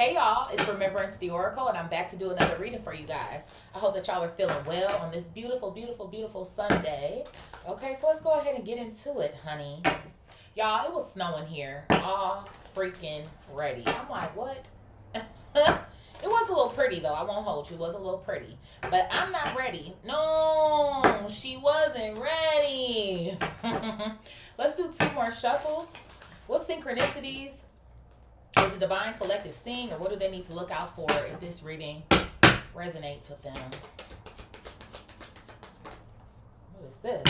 Hey y'all, it's Remembrance the Oracle, and I'm back to do another reading for you guys. I hope that y'all are feeling well on this beautiful, beautiful, beautiful Sunday. Okay, so let's go ahead and get into it, honey. Y'all, it was snowing here. All freaking ready. I'm like, what? It was a little pretty though. I won't hold you. It was a little pretty. But I'm not ready. No, she wasn't ready. Let's do 2 more shuffles. What synchronicities is a divine collective seeing, or what do they need to look out for if this reading resonates with them? What is this?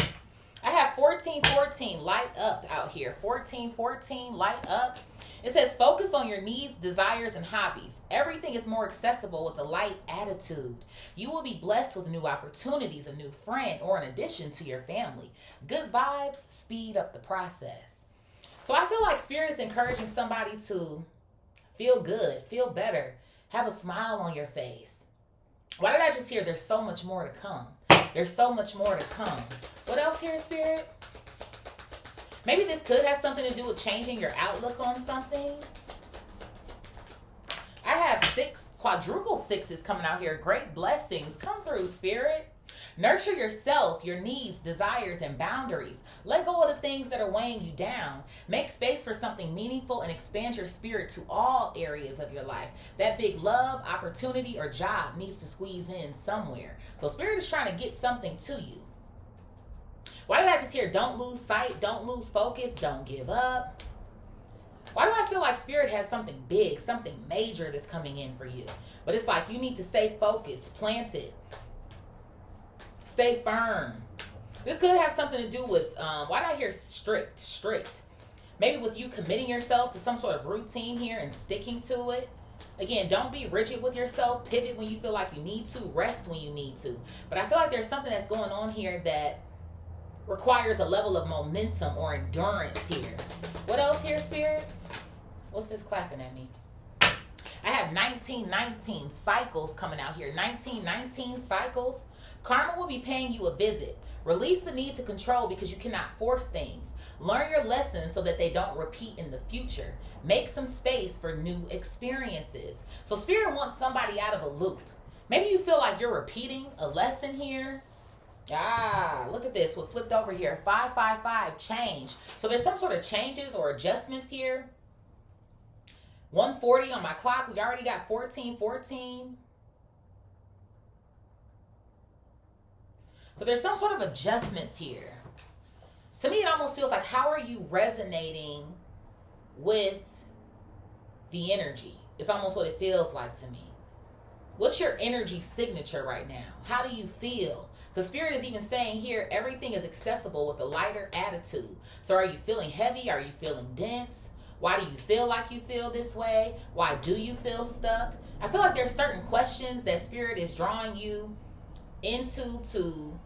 I have 1414 light up out here. 1414 light up. It says focus on your needs, desires, and hobbies. Everything is more accessible with a light attitude. You will be blessed with new opportunities, a new friend, or an addition to your family. Good vibes speed up the process. So I feel like Spirit is encouraging somebody to feel good, feel better, have a smile on your face. Why did I just hear there's so much more to come? There's so much more to come. What else here, Spirit? Maybe this could have something to do with changing your outlook on something. I have 6 quadruple 6s coming out here. Great blessings. Come through, Spirit. Nurture yourself, your needs, desires, and boundaries. Let go of the things that are weighing you down. Make space for something meaningful and expand your spirit to all areas of your life. That big love, opportunity, or job needs to squeeze in somewhere. So Spirit is trying to get something to you. Why did I just hear don't lose sight, don't lose focus, don't give up? Why do I feel like Spirit has something big, something major that's coming in for you? But it's like you need to stay focused, planted. Stay firm. This could have something to do with, why did I hear strict? Maybe with you committing yourself to some sort of routine here and sticking to it. Again, don't be rigid with yourself. Pivot when you feel like you need to. Rest when you need to. But I feel like there's something that's going on here that requires a level of momentum or endurance here. What else here, Spirit? What's this clapping at me? I have 1919 cycles coming out here. 1919 cycles. Karma will be paying you a visit. Release the need to control because you cannot force things. Learn your lessons so that they don't repeat in the future. Make some space for new experiences. So Spirit wants somebody out of a loop. Maybe you feel like you're repeating a lesson here. Look at this. What flipped over here? 555 change. So there's some sort of changes or adjustments here. 140 on my clock. We already got 1414. So there's some sort of adjustments here. To me, it almost feels like, how are you resonating with the energy? It's almost what it feels like to me. What's your energy signature right now? How do you feel? Because Spirit is even saying here, everything is accessible with a lighter attitude. So are you feeling heavy? Are you feeling dense? Why do you feel like you feel this way? Why do you feel stuck? I feel like there's certain questions that Spirit is drawing you into to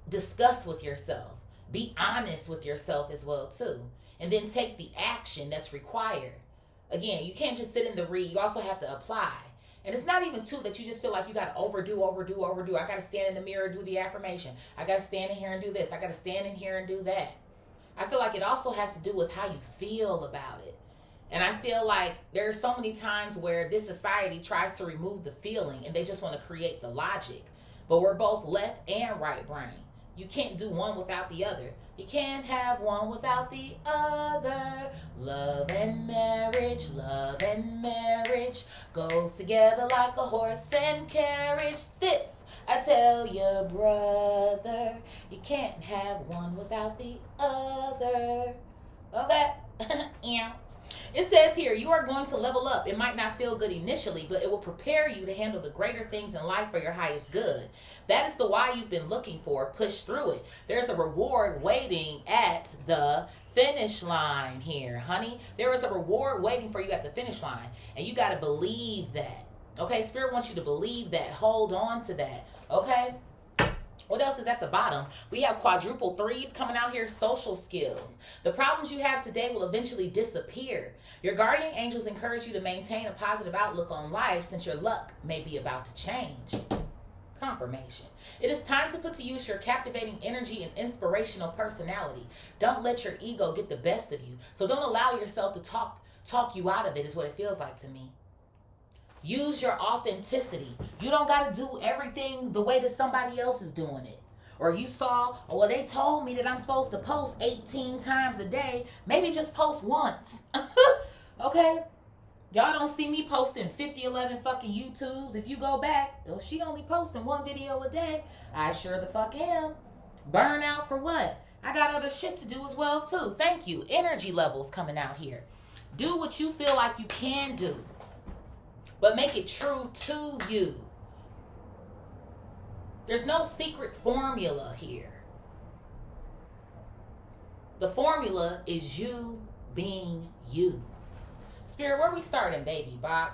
discuss with yourself. Be honest with yourself as well too. And then take the action that's required. Again, you can't just sit in the read. You also have to apply. And it's not even too that you just feel like you got to overdo. I got to stand in the mirror, do the affirmation. I got to stand in here and do this. I got to stand in here and do that. I feel like it also has to do with how you feel about it. And I feel like there are so many times where this society tries to remove the feeling and they just want to create the logic. But we're both left and right brain. You can't do one without the other. You can't have one without the other. Love and marriage goes together like a horse and carriage. This I tell you, brother, you can't have one without the other. Okay? Yeah. It says here, you are going to level up. It might not feel good initially, but it will prepare you to handle the greater things in life for your highest good. That is the why you've been looking for. Push through it. There's a reward waiting at the finish line here, honey. There is a reward waiting for you at the finish line, and you got to believe that. Okay? Spirit wants you to believe that. Hold on to that. Okay? What else is at the bottom? We have quadruple 3s coming out here. Social skills. The problems you have today will eventually disappear. Your guardian angels encourage you to maintain a positive outlook on life since your luck may be about to change. Confirmation. It is time to put to use your captivating energy and inspirational personality. Don't let your ego get the best of you. So don't allow yourself to talk talk you out of it is what it feels like to me. Use your authenticity. You don't got to do everything the way that somebody else is doing it. Or you saw, oh, well, they told me that I'm supposed to post 18 times a day. Maybe just post once. Okay? Y'all don't see me posting 11 fucking YouTubes. If you go back, oh, she only posting one video a day. I sure the fuck am. Burn out for what? I got other shit to do as well, too. Thank you. Energy levels coming out here. Do what you feel like you can do. But make it true to you. There's no secret formula here. The formula is you being you. Spirit, where we starting, baby, Bob?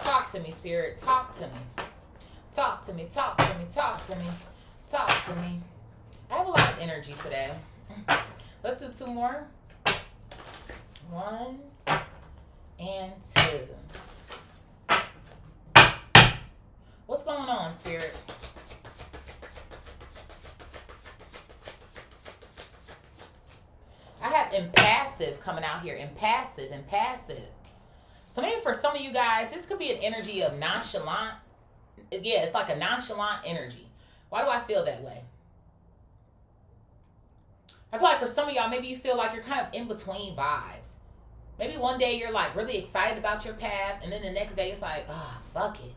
Talk to me, Spirit. Talk to me. Talk to me. Talk to me. Talk to me. Talk to me. I have a lot of energy today. Let's do 2 more. 1 and 2. What's going on, Spirit? I have impassive coming out here. Impassive. So maybe for some of you guys, this could be an energy of nonchalant. Yeah, it's like a nonchalant energy. Why do I feel that way? I feel like for some of y'all, maybe you feel like you're kind of in between vibes. Maybe one day you're like really excited about your path, and then the next day it's like, oh, fuck it.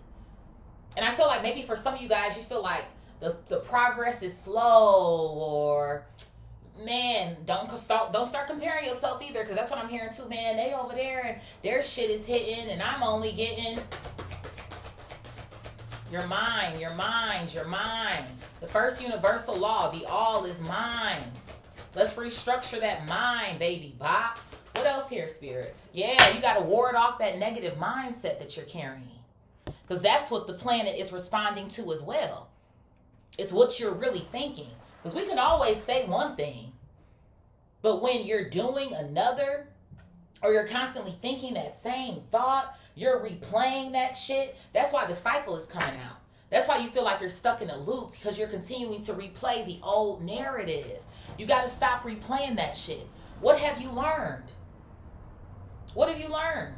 And I feel like maybe for some of you guys, you feel like the progress is slow, or man, don't start comparing yourself either, because that's what I'm hearing too, man. They over there and their shit is hitting, and I'm only getting your mind. The first universal law, the all is mine. Let's restructure that mind, baby bop. What else here, Spirit? Yeah, you got to ward off that negative mindset that you're carrying, because that's what the planet is responding to as well. It's what you're really thinking. Because we can always say one thing, but when you're doing another, or you're constantly thinking that same thought, you're replaying that shit. That's why the cycle is coming out. That's why you feel like you're stuck in a loop, because you're continuing to replay the old narrative. You got to stop replaying that shit. What have you learned? What have you learned?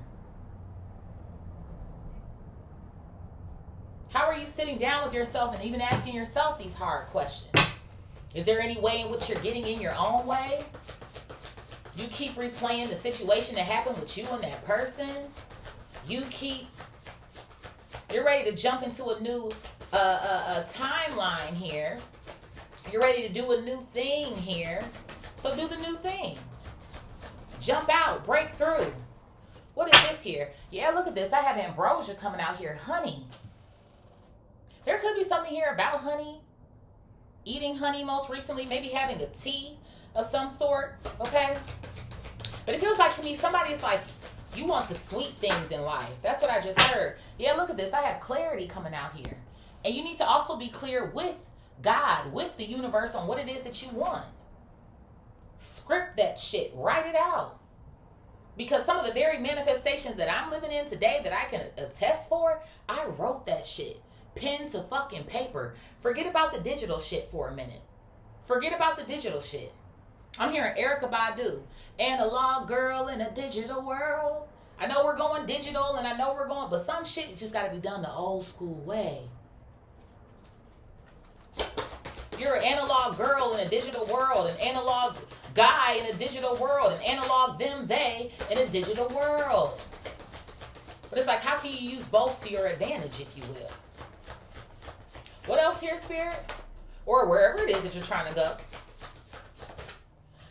How are you sitting down with yourself and even asking yourself these hard questions? Is there any way in which you're getting in your own way? You keep replaying the situation that happened with you and that person. You're ready to jump into a new timeline here. You're ready to do a new thing here. So do the new thing. Jump out, break through. What is this here? Yeah, look at this. I have ambrosia coming out here. Honey. There could be something here about honey. Eating honey most recently. Maybe having a tea of some sort. Okay? But it feels like to me, somebody's like, you want the sweet things in life. That's what I just heard. Yeah, look at this. I have clarity coming out here. And you need to also be clear with God, with the universe, on what it is that you want. Script that shit. Write it out. Because some of the very manifestations that I'm living in today that I can attest for, I wrote that shit. Pen to fucking paper. Forget about the digital shit for a minute. Forget about the digital shit. I'm hearing Erykah Badu. Analog girl in a digital world. I know we're going digital, and I know we're going, but some shit just got to be done the old school way. You're an analog girl in a digital world, an analog guy in a digital world, an analog them, they in a digital world. But it's like, how can you use both to your advantage, if you will? What else here, Spirit? Or wherever it is that you're trying to go.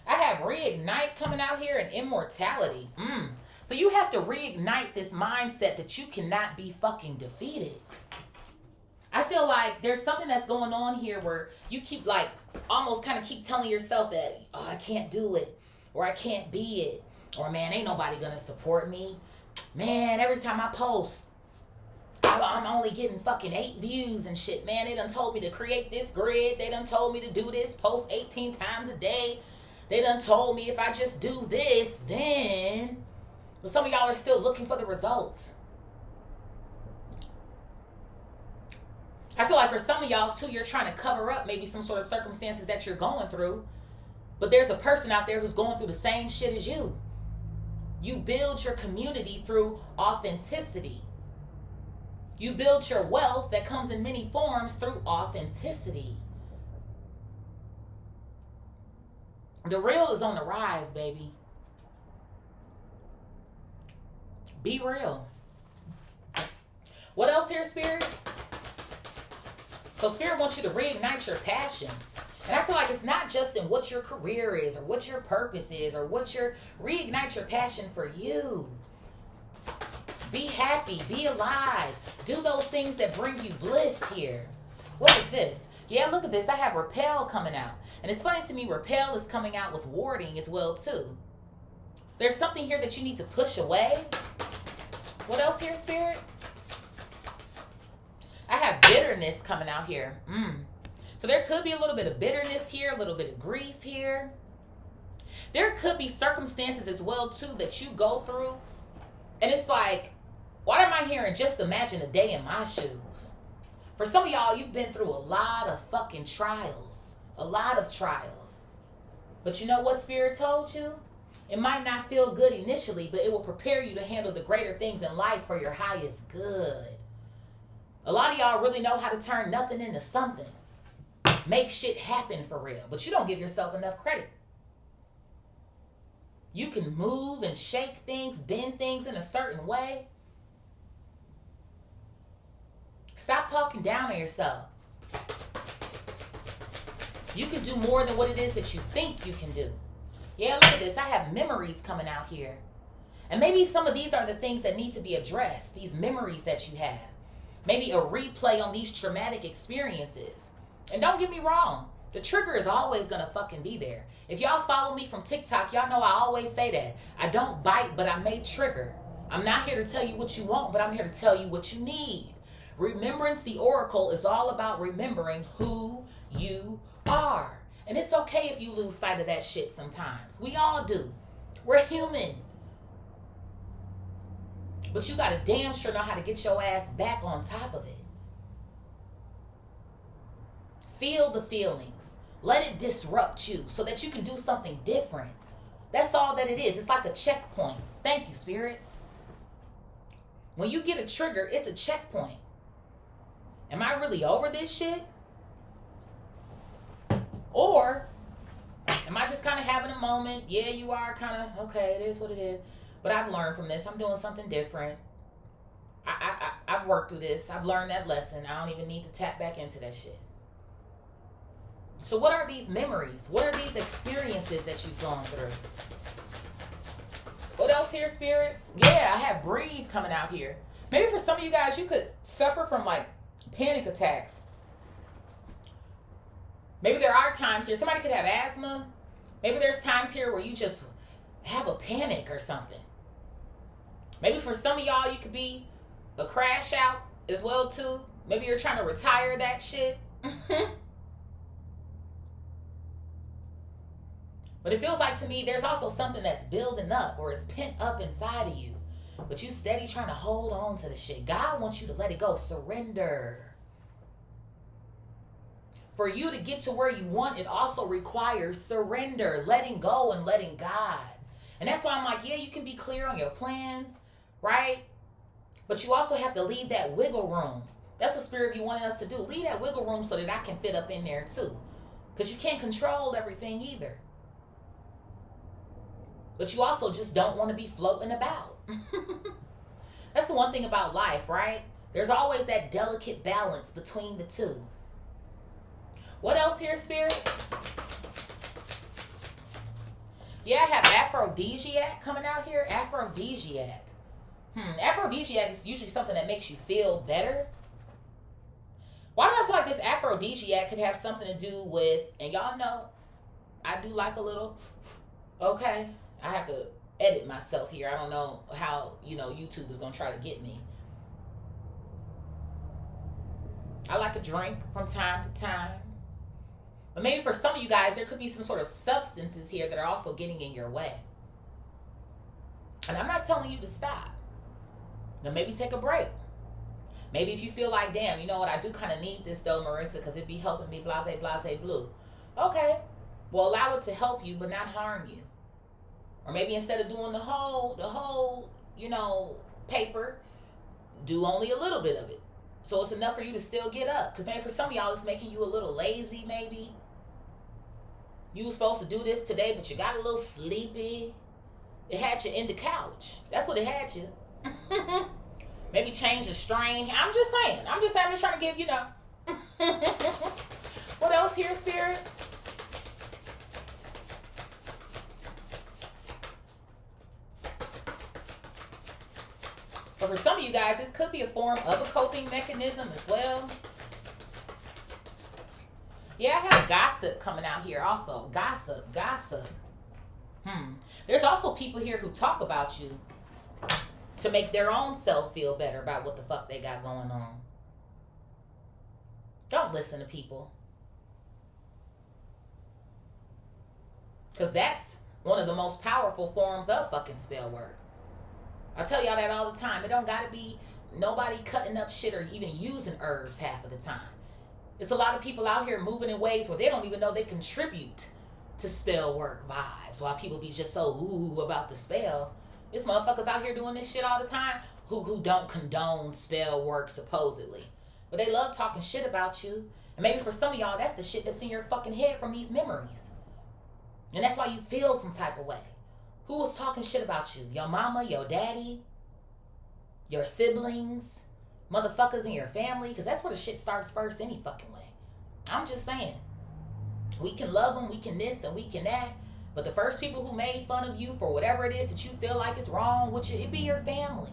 I have reignite coming out here and immortality. So you have to reignite this mindset that you cannot be fucking defeated. I feel like there's something that's going on here where you keep like almost kind of keep telling yourself that, oh, I can't do it, or I can't be it, or man, ain't nobody gonna support me. Man, every time I post, I'm only getting fucking 8 views and shit, man. They done told me to create this grid. They done told me to do this, post 18 times a day. They done told me if I just do this, then... But some of y'all are still looking for the results. I feel like for some of y'all, too, you're trying to cover up maybe some sort of circumstances that you're going through. But there's a person out there who's going through the same shit as you. You build your community through authenticity. You build your wealth that comes in many forms through authenticity. The real is on the rise, baby. Be real. What else here, Spirit? So Spirit wants you to reignite your passion. And I feel like it's not just in what your career is or what your purpose is or reignite your passion for you. Be happy, be alive. Do those things that bring you bliss here. What is this? Yeah, look at this. I have repel coming out. And it's funny to me, repel is coming out with warding as well too. There's something here that you need to push away. What else here, Spirit? I have bitterness coming out here. So there could be a little bit of bitterness here, a little bit of grief here. There could be circumstances as well too that you go through. And it's like, what am I hearing? Just imagine a day in my shoes. For some of y'all, you've been through a lot of fucking trials. A lot of trials. But you know what Spirit told you? It might not feel good initially, but it will prepare you to handle the greater things in life for your highest good. A lot of y'all really know how to turn nothing into something. Make shit happen for real. But you don't give yourself enough credit. You can move and shake things, bend things in a certain way. Stop talking down on yourself. You can do more than what it is that you think you can do. Yeah, look at this. I have memories coming out here. And maybe some of these are the things that need to be addressed. These memories that you have. Maybe a replay on these traumatic experiences. And don't get me wrong. The trigger is always going to fucking be there. If y'all follow me from TikTok, y'all know I always say that. I don't bite, but I may trigger. I'm not here to tell you what you want, but I'm here to tell you what you need. Remembrance, the oracle, is all about remembering who you are. And it's okay if you lose sight of that shit sometimes. We all do. We're human. But you gotta damn sure know how to get your ass back on top of it. Feel the feelings. Let it disrupt you so that you can do something different. That's all that it is. It's like a checkpoint. Thank you, Spirit. When you get a trigger, it's a checkpoint. Am I really over this shit? Or am I just kind of having a moment? Yeah, you are kind of, okay, it is what it is. But I've learned from this. I'm doing something different. I've worked through this. I've learned that lesson. I don't even need to tap back into that shit. So what are these memories? What are these experiences that you've gone through? What else here, Spirit? Yeah, I have breathe coming out here. Maybe for some of you guys, you could suffer from like panic attacks. Maybe there are times here. Somebody could have asthma. Maybe there's times here where you just have a panic or something. Maybe for some of y'all, you could be a crash out as well too. Maybe you're trying to retire that shit. But it feels like to me, there's also something that's building up or is pent up inside of you. But you steady trying to hold on to the shit. God wants you to let it go. Surrender. For you to get to where you want, it also requires surrender, letting go and letting God. And that's why I'm like, yeah, you can be clear on your plans, right? But you also have to leave that wiggle room. That's what Spirit be wanting us to do. Leave that wiggle room so that I can fit up in there too. Because you can't control everything either. But you also just don't want to be floating about. That's the one thing about life, right? There's always that delicate balance between the two. What else here, Spirit? Yeah, I have aphrodisiac coming out here. Aphrodisiac. Aphrodisiac is usually something that makes you feel better. Why do I feel like this aphrodisiac could have something to do with, and y'all know, I do like a little, okay. I have to edit myself here. I don't know how, YouTube is going to try to get me. I like a drink from time to time. But maybe for some of you guys, there could be some sort of substances here that are also getting in your way. And I'm not telling you to stop. Then maybe take a break. Maybe if you feel like, damn, you know what, I do kind of need this though, Marisa, because it'd be helping me, blase, blase, blue. Okay. Well, allow it to help you, but not harm you. Or maybe instead of doing the whole, paper, do only a little bit of it. So it's enough for you to still get up. Because maybe for some of y'all, it's making you a little lazy, maybe. You were supposed to do this today, but you got a little sleepy. It had you in the couch. That's what it had you. Maybe change the strain. I'm just saying. I'm just trying to give, What else here, Spirit? But for some of you guys, this could be a form of a coping mechanism as well. Yeah, I have gossip coming out here also. Gossip. There's also people here who talk about you to make their own self feel better about what the fuck they got going on. Don't listen to people. Because that's one of the most powerful forms of fucking spell work. I tell y'all that all the time. It don't gotta be nobody cutting up shit or even using herbs half of the time. It's a lot of people out here moving in ways where they don't even know they contribute to spell work vibes. While people be just so ooh about the spell. There's motherfuckers out here doing this shit all the time who don't condone spell work supposedly. But they love talking shit about you. And maybe for some of y'all, that's the shit that's in your fucking head from these memories. And that's why you feel some type of way. Who was talking shit about you? Your mama, your daddy, your siblings, motherfuckers in your family? Because that's where the shit starts first any fucking way. I'm just saying. We can love them, we can this and we can that. But the first people who made fun of you for whatever it is that you feel like is wrong with you, it be your family.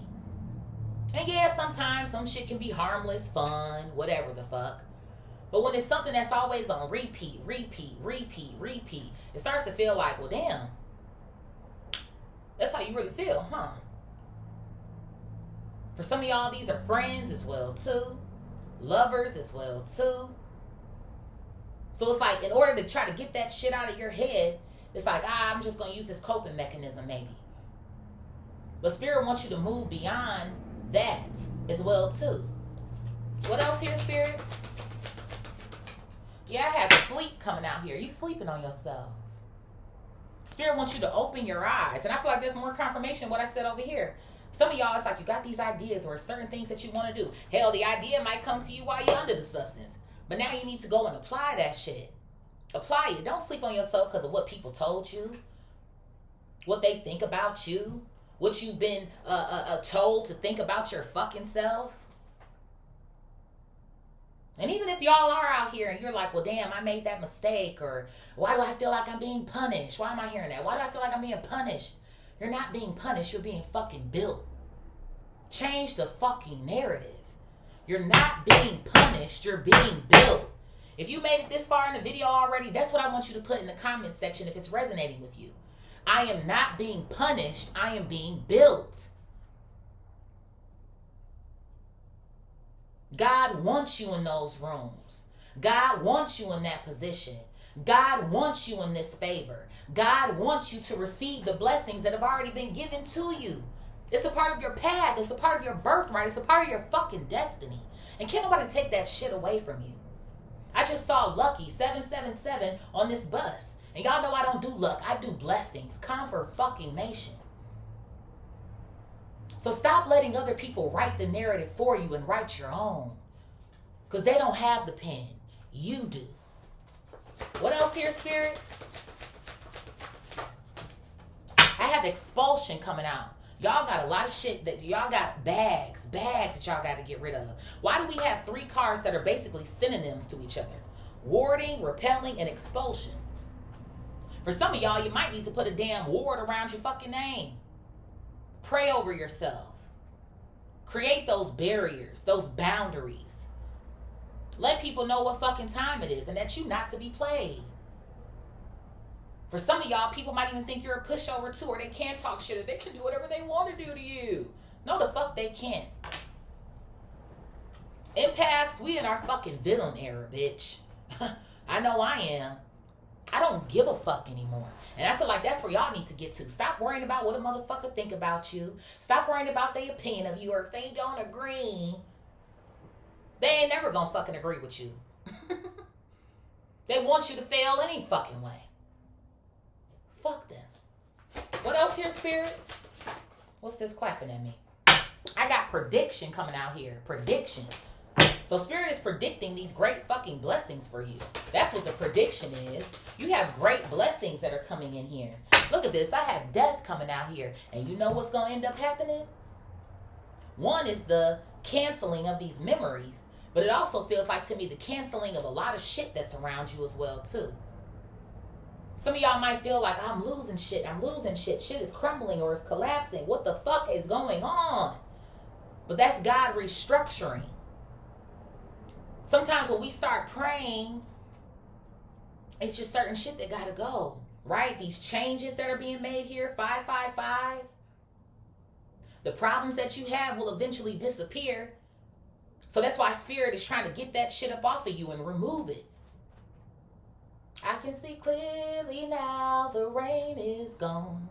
And yeah, sometimes some shit can be harmless, fun, whatever the fuck. But when it's something that's always on repeat, it starts to feel like, well, damn. That's how you really feel, huh? For some of y'all, these are friends as well, too. Lovers as well, too. So it's like, in order to try to get that shit out of your head, it's like, I'm just going to use this coping mechanism, maybe. But Spirit wants you to move beyond that as well, too. What else here, Spirit? Yeah, I have sleep coming out here. You sleeping on yourself. Spirit wants you to open your eyes. And I feel like there's more confirmation of what I said over here. Some of y'all, it's like you got these ideas or certain things that you want to do. Hell, the idea might come to you while you're under the substance. But now you need to go and apply that shit. Apply it. Don't sleep on yourself because of what people told you. What they think about you. What you've been told to think about your fucking self. And even if y'all are out here and you're like, well, damn, I made that mistake. Or why do I feel like I'm being punished? Why am I hearing that? Why do I feel like I'm being punished? You're not being punished. You're being fucking built. Change the fucking narrative. You're not being punished. You're being built. If you made it this far in the video already, that's what I want you to put in the comment section if it's resonating with you. I am not being punished. I am being built. God wants you in those rooms. God wants you in that position. God wants you in this favor. God wants you to receive the blessings that have already been given to you. It's a part of your path. It's a part of your birthright. It's a part of your fucking destiny. And can't nobody take that shit away from you. I just saw Lucky 777 on this bus. And y'all know I don't do luck. I do blessings. Comfort fucking nation. So stop letting other people write the narrative for you and write your own. Because they don't have the pen. You do. What else here, Spirit? I have expulsion coming out. Y'all got a lot of shit that y'all got bags that y'all got to get rid of. Why do we have 3 cards that are basically synonyms to each other? Warding, repelling, and expulsion. For some of y'all, you might need to put a damn ward around your fucking name. Pray over yourself. Create those barriers, those boundaries. Let people know what fucking time it is and that you not to be played. For some of y'all, people might even think you're a pushover too, or they can't talk shit, or they can do whatever they want to do to you. No, the fuck they can't. Empaths, we in our fucking villain era, bitch. I know I am. I don't give a fuck anymore. And I feel like that's where y'all need to get to. Stop worrying about what a motherfucker think about you. Stop worrying about their opinion of you, or if they don't agree, they ain't never gonna fucking agree with you. They want you to fail any fucking way. Fuck them. What else here, Spirit? What's this clapping at me? I got prediction coming out here. Prediction. So Spirit is predicting these great fucking blessings for you. That's what the prediction is. You have great blessings that are coming in here. Look at this. I have death coming out here. And you know what's going to end up happening? One is the canceling of these memories. But it also feels like to me the canceling of a lot of shit that's around you as well too. Some of y'all might feel like I'm losing shit. Shit is crumbling or is collapsing. What the fuck is going on? But that's God restructuring. Sometimes when we start praying, it's just certain shit that gotta go, right? These changes that are being made here, 555. The problems that you have will eventually disappear. So that's why Spirit is trying to get that shit up off of you and remove it. I can see clearly now, the rain is gone.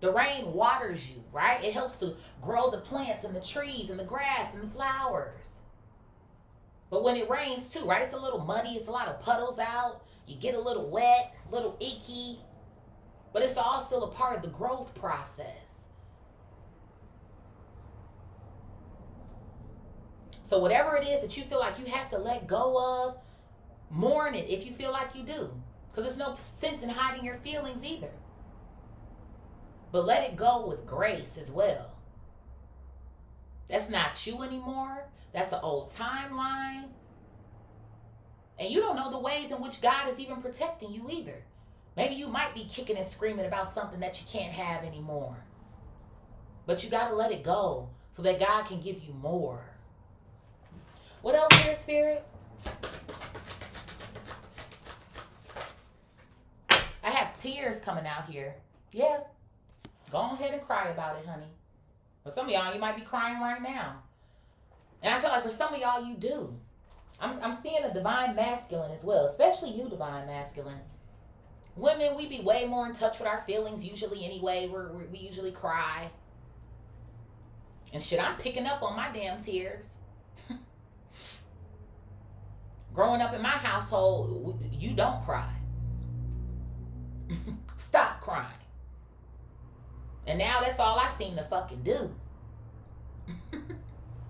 The rain waters you, right? It helps to grow the plants and the trees and the grass and the flowers. But when it rains too, right? It's a little muddy. It's a lot of puddles out. You get a little wet, a little icky. But it's all still a part of the growth process. So whatever it is that you feel like you have to let go of, mourn it if you feel like you do. Because there's no sense in hiding your feelings either. But let it go with grace as well. That's not you anymore. That's an old timeline. And you don't know the ways in which God is even protecting you either. Maybe you might be kicking and screaming about something that you can't have anymore. But you got to let it go so that God can give you more. What else here, Spirit? I have tears coming out here. Yeah. Go ahead and cry about it, honey. For some of y'all, you might be crying right now. And I feel like for some of y'all, you do. I'm seeing a divine masculine as well, especially you, divine masculine. Women, we be way more in touch with our feelings usually anyway. We usually cry. And shit, I'm picking up on my damn tears. Growing up in my household, you don't cry. Stop crying. And now that's all I seem to fucking do.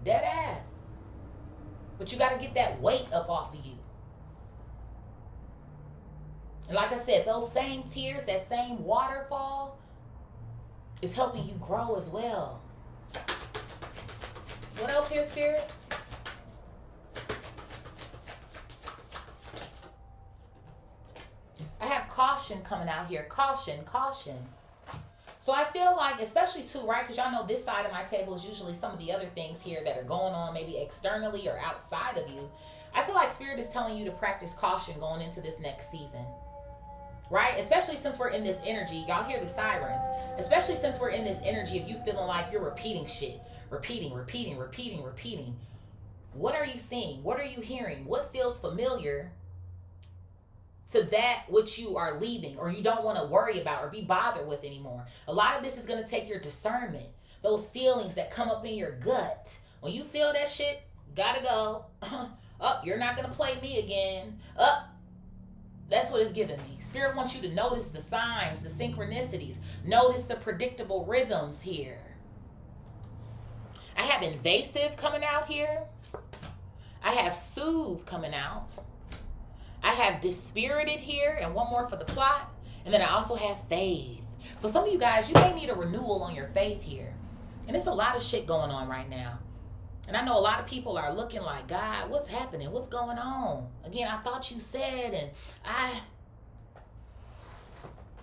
Dead ass. But you got to get that weight up off of you. And like I said, those same tears, that same waterfall is helping you grow as well. What else here, Spirit? I have caution coming out here. Caution, caution. So I feel like, especially too, right, because y'all know this side of my table is usually some of the other things here that are going on maybe externally or outside of you. I feel like Spirit is telling you to practice caution going into this next season, right? Especially since we're in this energy. Y'all hear the sirens. Especially since we're in this energy of you feeling like you're repeating shit. Repeating. What are you seeing? What are you hearing? What feels familiar to that which you are leaving or you don't want to worry about or be bothered with anymore? A lot of this is going to take your discernment. Those feelings that come up in your gut. When you feel that shit, gotta go. Up, you're not going to play me again. Up. That's what it's giving me. Spirit wants you to notice the signs, the synchronicities. Notice the predictable rhythms here. I have invasive coming out here. I have soothe coming out. I have dispirited here, and one more for the plot. And then I also have faith. So some of you guys, you may need a renewal on your faith here. And it's a lot of shit going on right now. And I know a lot of people are looking like, God, what's happening? What's going on? Again, I thought you said, and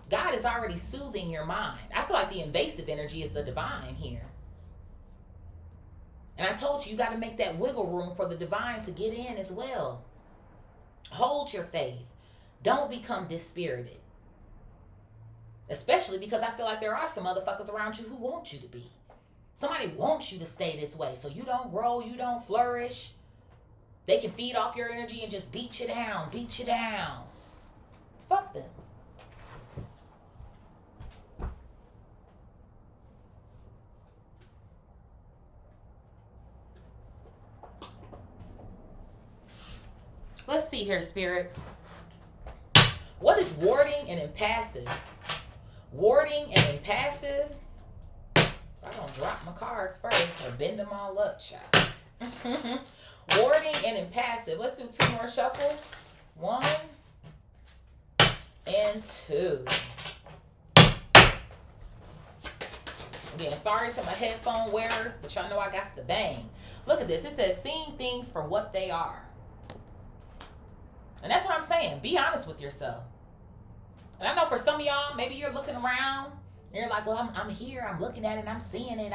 God is already soothing your mind. I feel like the invasive energy is the divine here. And I told you, you got to make that wiggle room for the divine to get in as well. Hold your faith. Don't become dispirited. Especially because I feel like there are some motherfuckers around you who want you to be. Somebody wants you to stay this way so you don't grow, you don't flourish. They can feed off your energy and just beat you down, beat you down. Fuck them. Let's see here, Spirit. What is warding and impassive? Warding and impassive. I don't drop my cards first or bend them all up, child. Warding and impassive. Let's do 2 more shuffles. 1 and 2. Again, sorry to my headphone wearers, but y'all know I got the bang. Look at this. It says, seeing things for what they are. And that's what I'm saying. Be honest with yourself. And I know for some of y'all, maybe you're looking around and you're like, well, I'm here. I'm looking at it and I'm seeing it.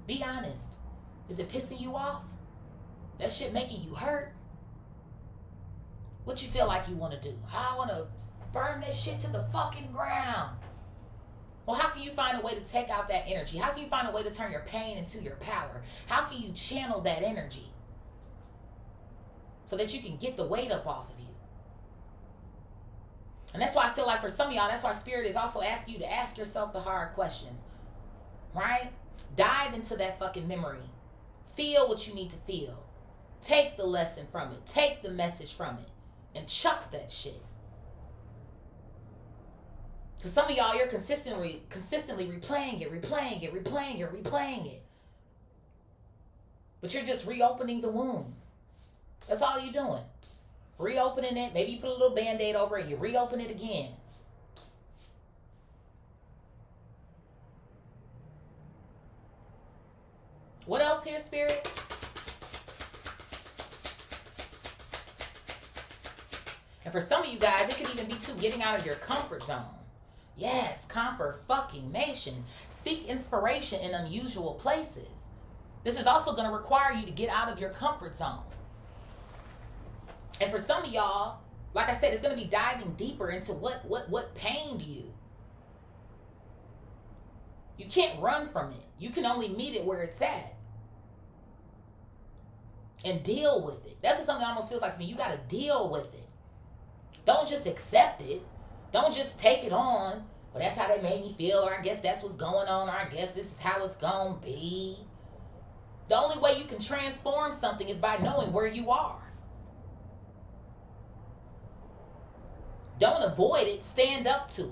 Be honest. Is it pissing you off? That shit making you hurt? What you feel like you want to do? I want to burn this shit to the fucking ground. Well, how can you find a way to take out that energy? How can you find a way to turn your pain into your power? How can you channel that energy so that you can get the weight up off of you? And that's why I feel like for some of y'all, that's why Spirit is also asking you to ask yourself the hard questions, right? Dive into that fucking memory. Feel what you need to feel. Take the lesson from it. Take the message from it. And chuck that shit. Because some of y'all, you're consistently replaying it. But you're just reopening the wound. That's all you're doing. Reopening it. Maybe you put a little Band-Aid over it. You reopen it again. What else here, Spirit? And for some of you guys, it could even be too getting out of your comfort zone. Yes, confirmation. Seek inspiration in unusual places. This is also going to require you to get out of your comfort zone. And for some of y'all, like I said, it's going to be diving deeper into what pained you. You can't run from it. You can only meet it where it's at. And deal with it. That's what something almost feels like to me. You got to deal with it. Don't just accept it. Don't just take it on. Well, that's how they made me feel, or I guess that's what's going on, or I guess this is how it's going to be. The only way you can transform something is by knowing where you are. Don't avoid it. Stand up to it.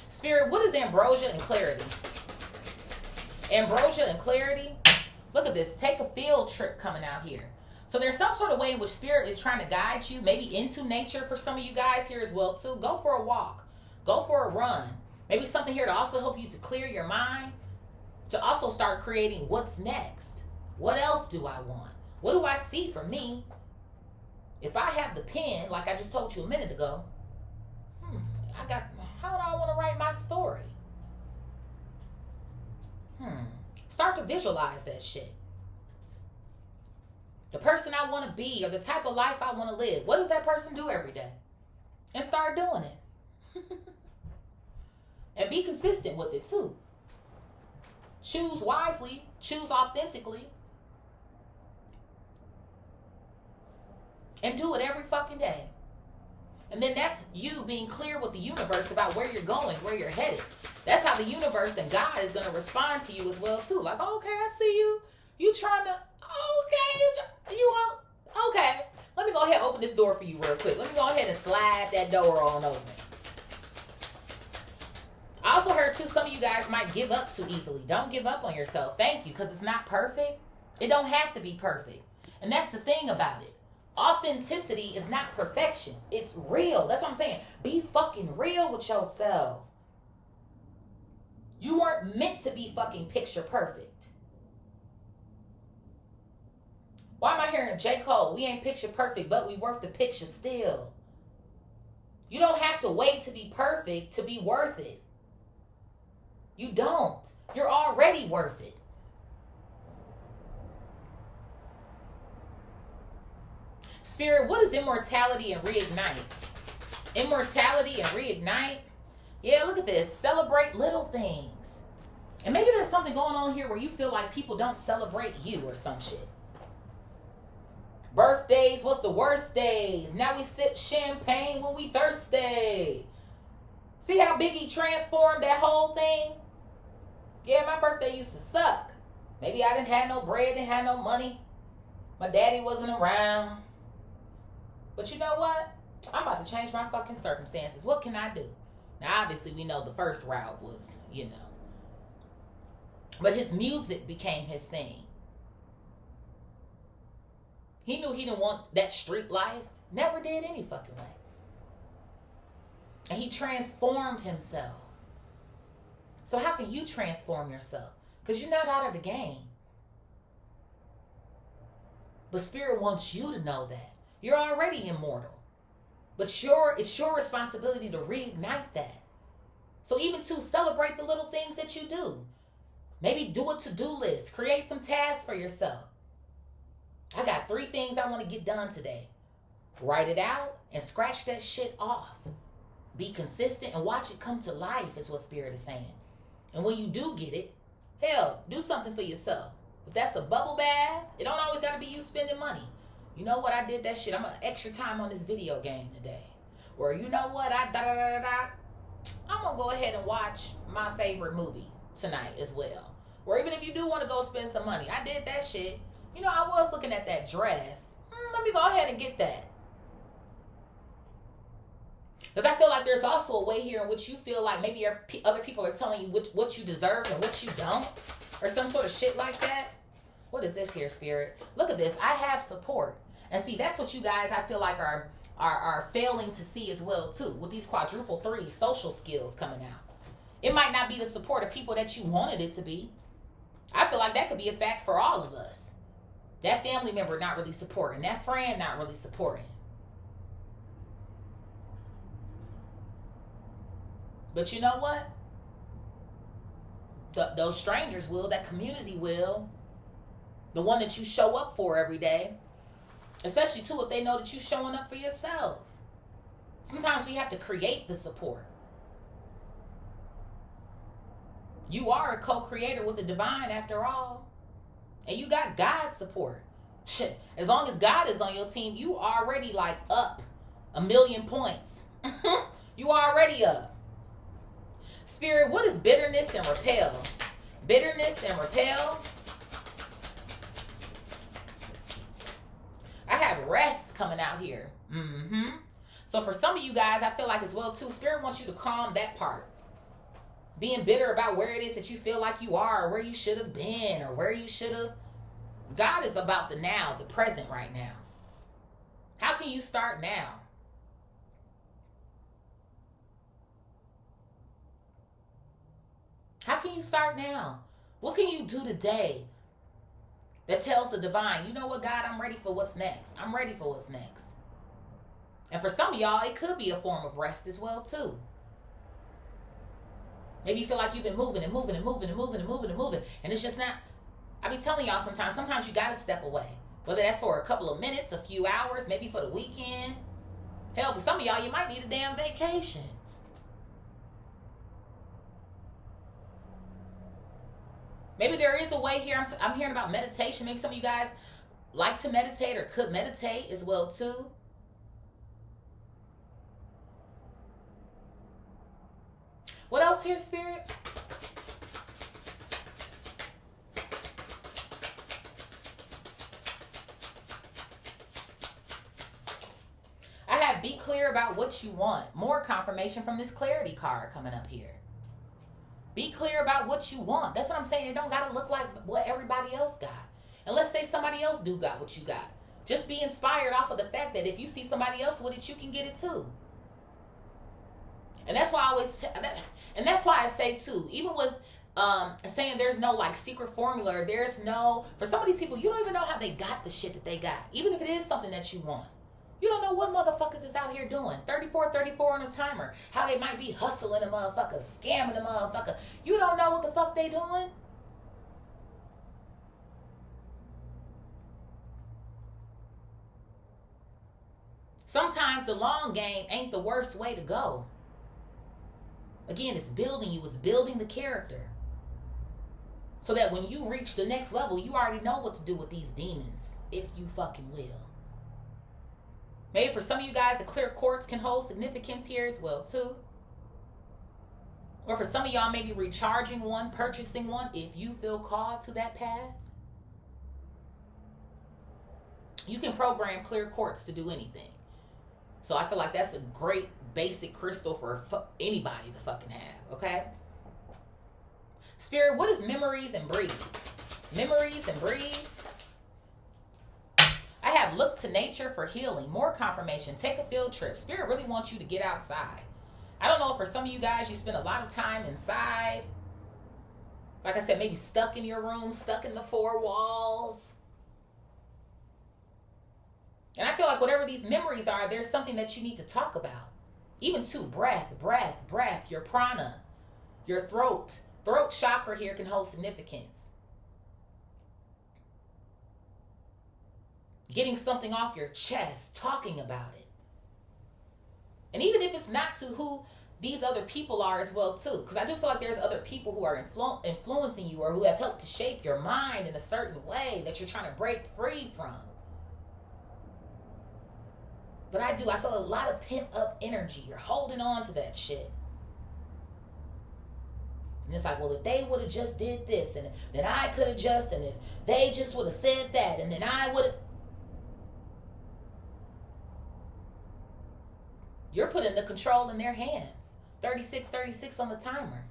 Spirit, what is ambrosia and clarity? Ambrosia and clarity. Look at this. Take a field trip coming out here. So there's some sort of way in which Spirit is trying to guide you, maybe into nature for some of you guys here as well too. Go for a walk. Go for a run. Maybe something here to also help you to clear your mind, to also start creating what's next. What else do I want? What do I see for me? If I have the pen, like I just told you a minute ago, how do I want to write my story? Start to visualize that shit. The person I want to be, or the type of life I want to live. What does that person do every day? And start doing it. And be consistent with it too. Choose wisely. Choose authentically. And do it every fucking day. And then that's you being clear with the universe about where you're going, where you're headed. That's how the universe and God is going to respond to you as well too. Like, okay, I see you. You trying to, okay. Let me go ahead and open this door for you real quick. Let me go ahead and slide that door on open. I also heard too, some of you guys might give up too easily. Don't give up on yourself. Thank you, because it's not perfect. It don't have to be perfect. And that's the thing about it. Authenticity is not perfection. It's real. That's what I'm saying. Be fucking real with yourself. You weren't meant to be fucking picture perfect. Why am I hearing J. Cole? We ain't picture perfect, but we worth the picture still. You don't have to wait to be perfect to be worth it. You don't. You're already worth it. Spirit, what is immortality and reignite? Immortality and reignite. Yeah, look at this. Celebrate little things. And maybe there's something going on here where you feel like people don't celebrate you or some shit. Birthdays, what's the worst days? Now we sip champagne when we thirsty. See how Biggie transformed that whole thing? Yeah, my birthday used to suck. Maybe I didn't have no bread, didn't have no money. My daddy wasn't around. But you know what? I'm about to change my fucking circumstances. What can I do? Now, obviously, we know the first route was, But his music became his thing. He knew he didn't want that street life. Never did any fucking way. And he transformed himself. So how can you transform yourself? Because you're not out of the game. But Spirit wants you to know that. You're already immortal. But it's your responsibility to reignite that. So even to celebrate the little things that you do. Maybe do a to-do list. Create some tasks for yourself. I got 3 things I want to get done today. Write it out and scratch that shit off. Be consistent and watch it come to life is what Spirit is saying. And when you do get it, hell, do something for yourself. If that's a bubble bath, it don't always got to be you spending money. You know what? I did that shit. I'm going to extra time on this video game today. Or you know what? I'm going to go ahead and watch my favorite movie tonight as well. Or even if you do want to go spend some money. I did that shit. I was looking at that dress. Let me go ahead and get that. Because I feel like there's also a way here in which you feel like maybe other people are telling you what you deserve and what you don't. Or some sort of shit like that. What is this here, Spirit? Look at this. I have support. And see, that's what you guys, I feel like, are failing to see as well, too. With these quadruple 3 social skills coming out. It might not be the support of people that you wanted it to be. I feel like that could be a fact for all of us. That family member not really supporting. That friend not really supporting. But you know what? Those strangers will. That community will. The one that you show up for every day. Especially, too, if they know that you're showing up for yourself. Sometimes we have to create the support. You are a co-creator with the divine after all. And you got God's support. Shit. As long as God is on your team, you already like up 1,000,000 points. You already up. Spirit, what is bitterness and repel? Bitterness and repel. I have rest coming out here. So for some of you guys, I feel like as well too, Spirit wants you to calm that part. Being bitter about where it is that you feel like you are, or where you should have been, or where you should have. God is about the now, the present right now. How can you start now? How can you start now? What can you do today that tells the divine, you know what, God, I'm ready for what's next. I'm ready for what's next. And for some of y'all, it could be a form of rest as well, too. Maybe you feel like you've been moving and moving and moving and moving and moving and moving. And it's just not. I be telling y'all sometimes you got to step away. Whether that's for a couple of minutes, a few hours, maybe for the weekend. Hell, for some of y'all, you might need a damn vacation. Maybe there is a way here. I'm hearing about meditation. Maybe some of you guys like to meditate or could meditate as well too. What else here, Spirit? I have be clear about what you want. More confirmation from this clarity card coming up here. Be clear about what you want. That's what I'm saying. It don't got to look like what everybody else got. And let's say somebody else do got what you got. Just be inspired off of the fact that if you see somebody else with it, you can get it too. And that's why I say too, even with saying there's no like secret formula, or there's no, for some of these people, you don't even know how they got the shit that they got. Even if it is something that you want. You don't know what motherfuckers is out here doing. 34 on a timer. How they might be hustling a motherfucker, scamming a motherfucker. You don't know what the fuck they doing. Sometimes the long game ain't the worst way to go. Again, it's building you. It's building the character. So that when you reach the next level, you already know what to do with these demons. If you fucking will. Maybe for some of you guys, a clear quartz can hold significance here as well too. Or for some of y'all, maybe recharging one, purchasing one, if you feel called to that path. You can program clear quartz to do anything. So I feel like that's a great basic crystal for anybody to fucking have, okay? Spirit, what is memories and breathe? Memories and breathe. I have looked to nature for healing. More confirmation. Take a field trip. Spirit really wants you to get outside. I don't know if for some of you guys, you spend a lot of time inside. Like I said, maybe stuck in your room, stuck in the four walls. And I feel like whatever these memories are, there's something that you need to talk about. Even too, breath, your prana, your throat. Throat chakra here can hold significance. Getting something off your chest, talking about it. And even if it's not to who these other people are as well too, because I do feel like there's other people who are influencing you or who have helped to shape your mind in a certain way that you're trying to break free from. But I feel a lot of pent up energy. You're holding on to that shit. And it's like, well, if they would have just did this, and then I could have just, and if they just would have said that, and then I would have. You're putting the control in their hands. 36 on the timer.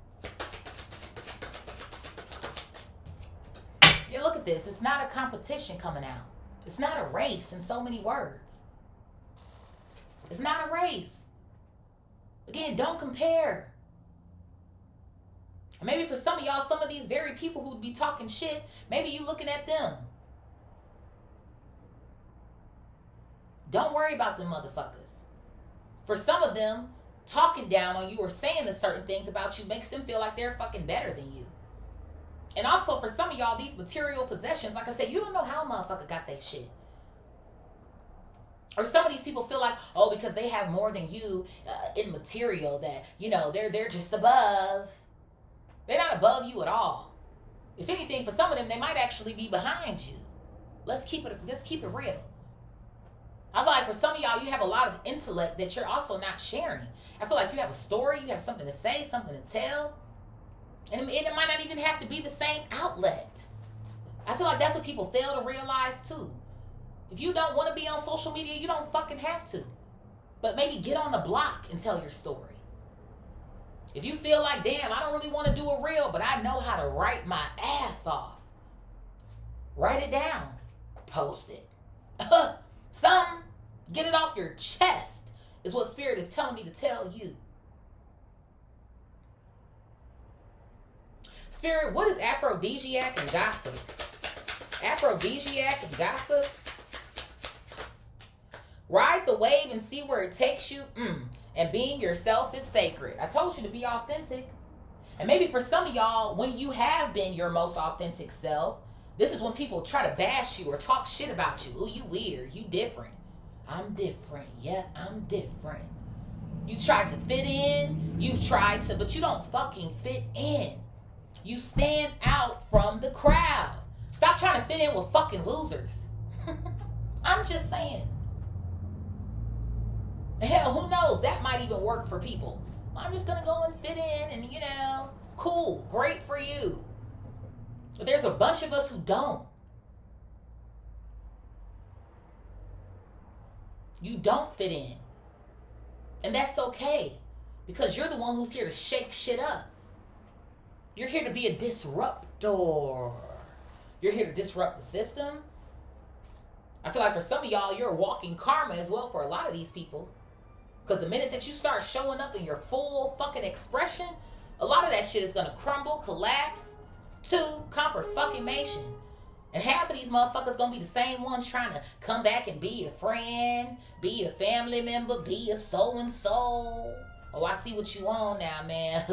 Yeah, look at this. It's not a competition coming out. It's not a race in so many words. It's not a race. Again, don't compare. And maybe for some of y'all, some of these very people who'd be talking shit, maybe you looking at them. Don't worry about them motherfuckers. For some of them, talking down on you or saying the certain things about you makes them feel like they're fucking better than you. And also for some of y'all, these material possessions, like I said, you don't know how a motherfucker got that shit. Or some of these people feel like, oh, because they have more than you in material that, you know, they're just above. They're not above you at all. If anything, for some of them, they might actually be behind you. Let's keep it real. I feel like for some of y'all, you have a lot of intellect that you're also not sharing. I feel like you have a story, you have something to say, something to tell. And it might not even have to be the same outlet. I feel like that's what people fail to realize too. If you don't want to be on social media, you don't fucking have to. But maybe get on the block and tell your story. If you feel like, damn, I don't really want to do a reel, but I know how to write my ass off. Write it down. Post it. Some, get it off your chest is what Spirit is telling me to tell you. Spirit, what is aphrodisiac and gossip? Aphrodisiac and gossip? Ride the wave and see where it takes you. And being yourself is sacred. I told you to be authentic. And maybe for some of y'all, when you have been your most authentic self, this is when people try to bash you or talk shit about you. Ooh, you weird. You different. I'm different. Yeah, I'm different. You tried to fit in. You've tried to, but you don't fucking fit in. You stand out from the crowd. Stop trying to fit in with fucking losers. I'm just saying. Hell, who knows? That might even work for people. I'm just going to go and fit in and, you know, cool. Great for you. But there's a bunch of us who don't. You don't fit in. And that's okay. Because you're the one who's here to shake shit up. You're here to be a disruptor. You're here to disrupt the system. I feel like for some of y'all, you're walking karma as well for a lot of these people. Because the minute that you start showing up in your full fucking expression, a lot of that shit is going to crumble, collapse, to comfort fucking mation. And half of these motherfuckers going to be the same ones trying to come back and be a friend, be a family member, be a so-and-so. Oh, I see what you on now, man.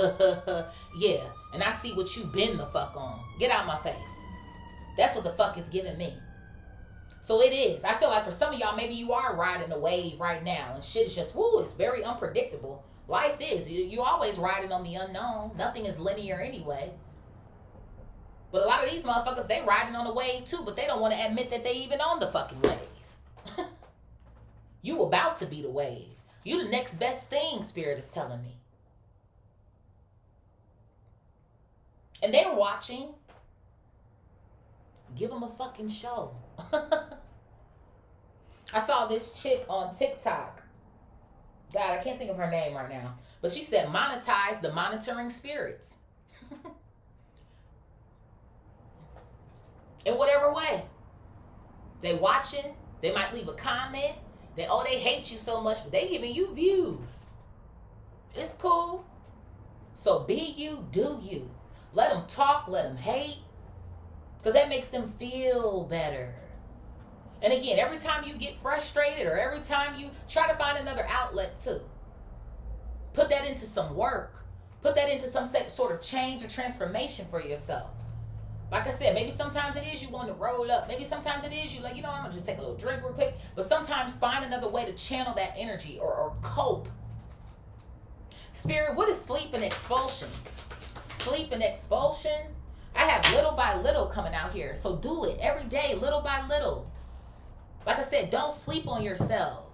Yeah, and I see what you been the fuck on. Get out my face. That's what the fuck it's giving me. So it is. I feel like for some of y'all, maybe you are riding a wave right now and shit is just, woo, it's very unpredictable. Life is. You always riding on the unknown. Nothing is linear anyway. But a lot of these motherfuckers, they riding on the wave too, but they don't want to admit that they even on the fucking wave. You about to be the wave. You the next best thing, Spirit is telling me. And they're watching. Give them a fucking show. I saw this chick on TikTok. God, I can't think of her name right now. But she said, monetize the monitoring spirits. In whatever way. They watching. They might leave a comment. They hate you so much, but they giving you views. It's cool. So be you, do you. Let them talk, let them hate. Because that makes them feel better. And again, every time you get frustrated or every time you try to find another outlet too, put that into some work. Put that into some sort of change or transformation for yourself. Like I said, maybe sometimes it is you want to roll up. Maybe sometimes it is you like, I'm going to just take a little drink real quick. But sometimes find another way to channel that energy or cope. Spirit, what is sleep and expulsion? Sleep and expulsion. I have little by little coming out here. So do it every day, little by little. Like I said, don't sleep on yourself.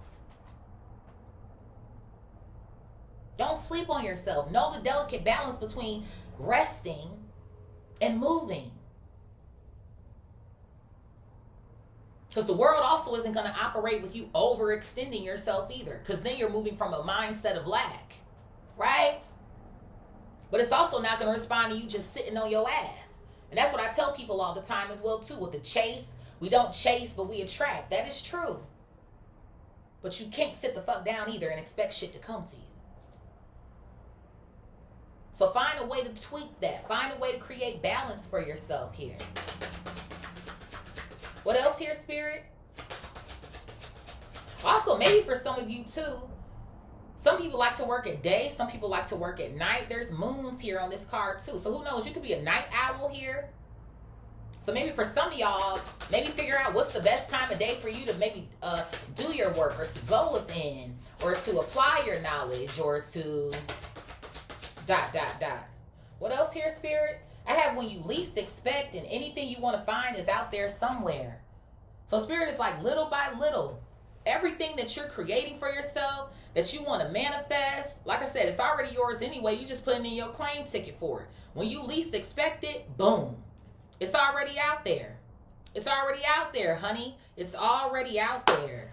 Don't sleep on yourself. Know the delicate balance between resting and moving. Because the world also isn't going to operate with you overextending yourself either. Because then you're moving from a mindset of lack. Right? But it's also not going to respond to you just sitting on your ass. And that's what I tell people all the time as well too. With the chase, we don't chase, but we attract. That is true. But you can't sit the fuck down either and expect shit to come to you. So find a way to tweak that. Find a way to create balance for yourself here. What else here, Spirit? Also, maybe for some of you too, some people like to work at day. Some people like to work at night. There's moons here on this card too. So who knows? You could be a night owl here. So maybe for some of y'all, maybe figure out what's the best time of day for you to maybe do your work or to go within or to apply your knowledge or to ... What else here, Spirit? I have when you least expect and anything you want to find is out there somewhere. So Spirit is like little by little. Everything that you're creating for yourself, that you want to manifest, like I said, it's already yours anyway. You just putting in your claim ticket for it. When you least expect it, boom. It's already out there. It's already out there, honey. It's already out there.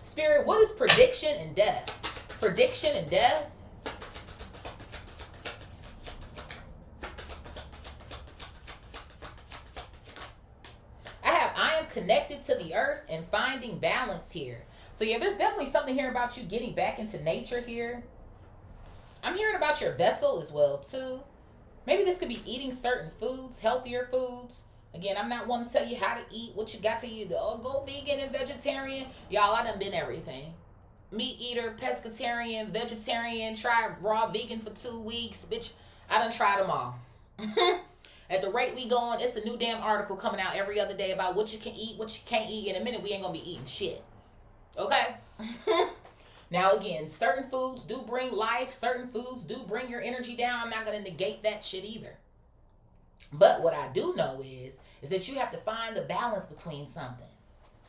Spirit, what is prediction and death? Prediction and death? I am connected to the earth and finding balance here. So yeah, there's definitely something here about you getting back into nature here. I'm hearing about your vessel as well too. Maybe this could be eating certain foods, healthier foods. Again, I'm not one to tell you how to eat, what you got to eat. Oh, go vegan and vegetarian. Y'all, I done been everything. Meat eater, pescatarian, vegetarian, tried raw vegan for 2 weeks. Bitch, I done tried them all. At the rate we going, it's a new damn article coming out every other day about what you can eat, what you can't eat. In a minute, we ain't going to be eating shit. Okay? Now, again, certain foods do bring life. Certain foods do bring your energy down. I'm not going to negate that shit either. But what I do know is that you have to find the balance between something.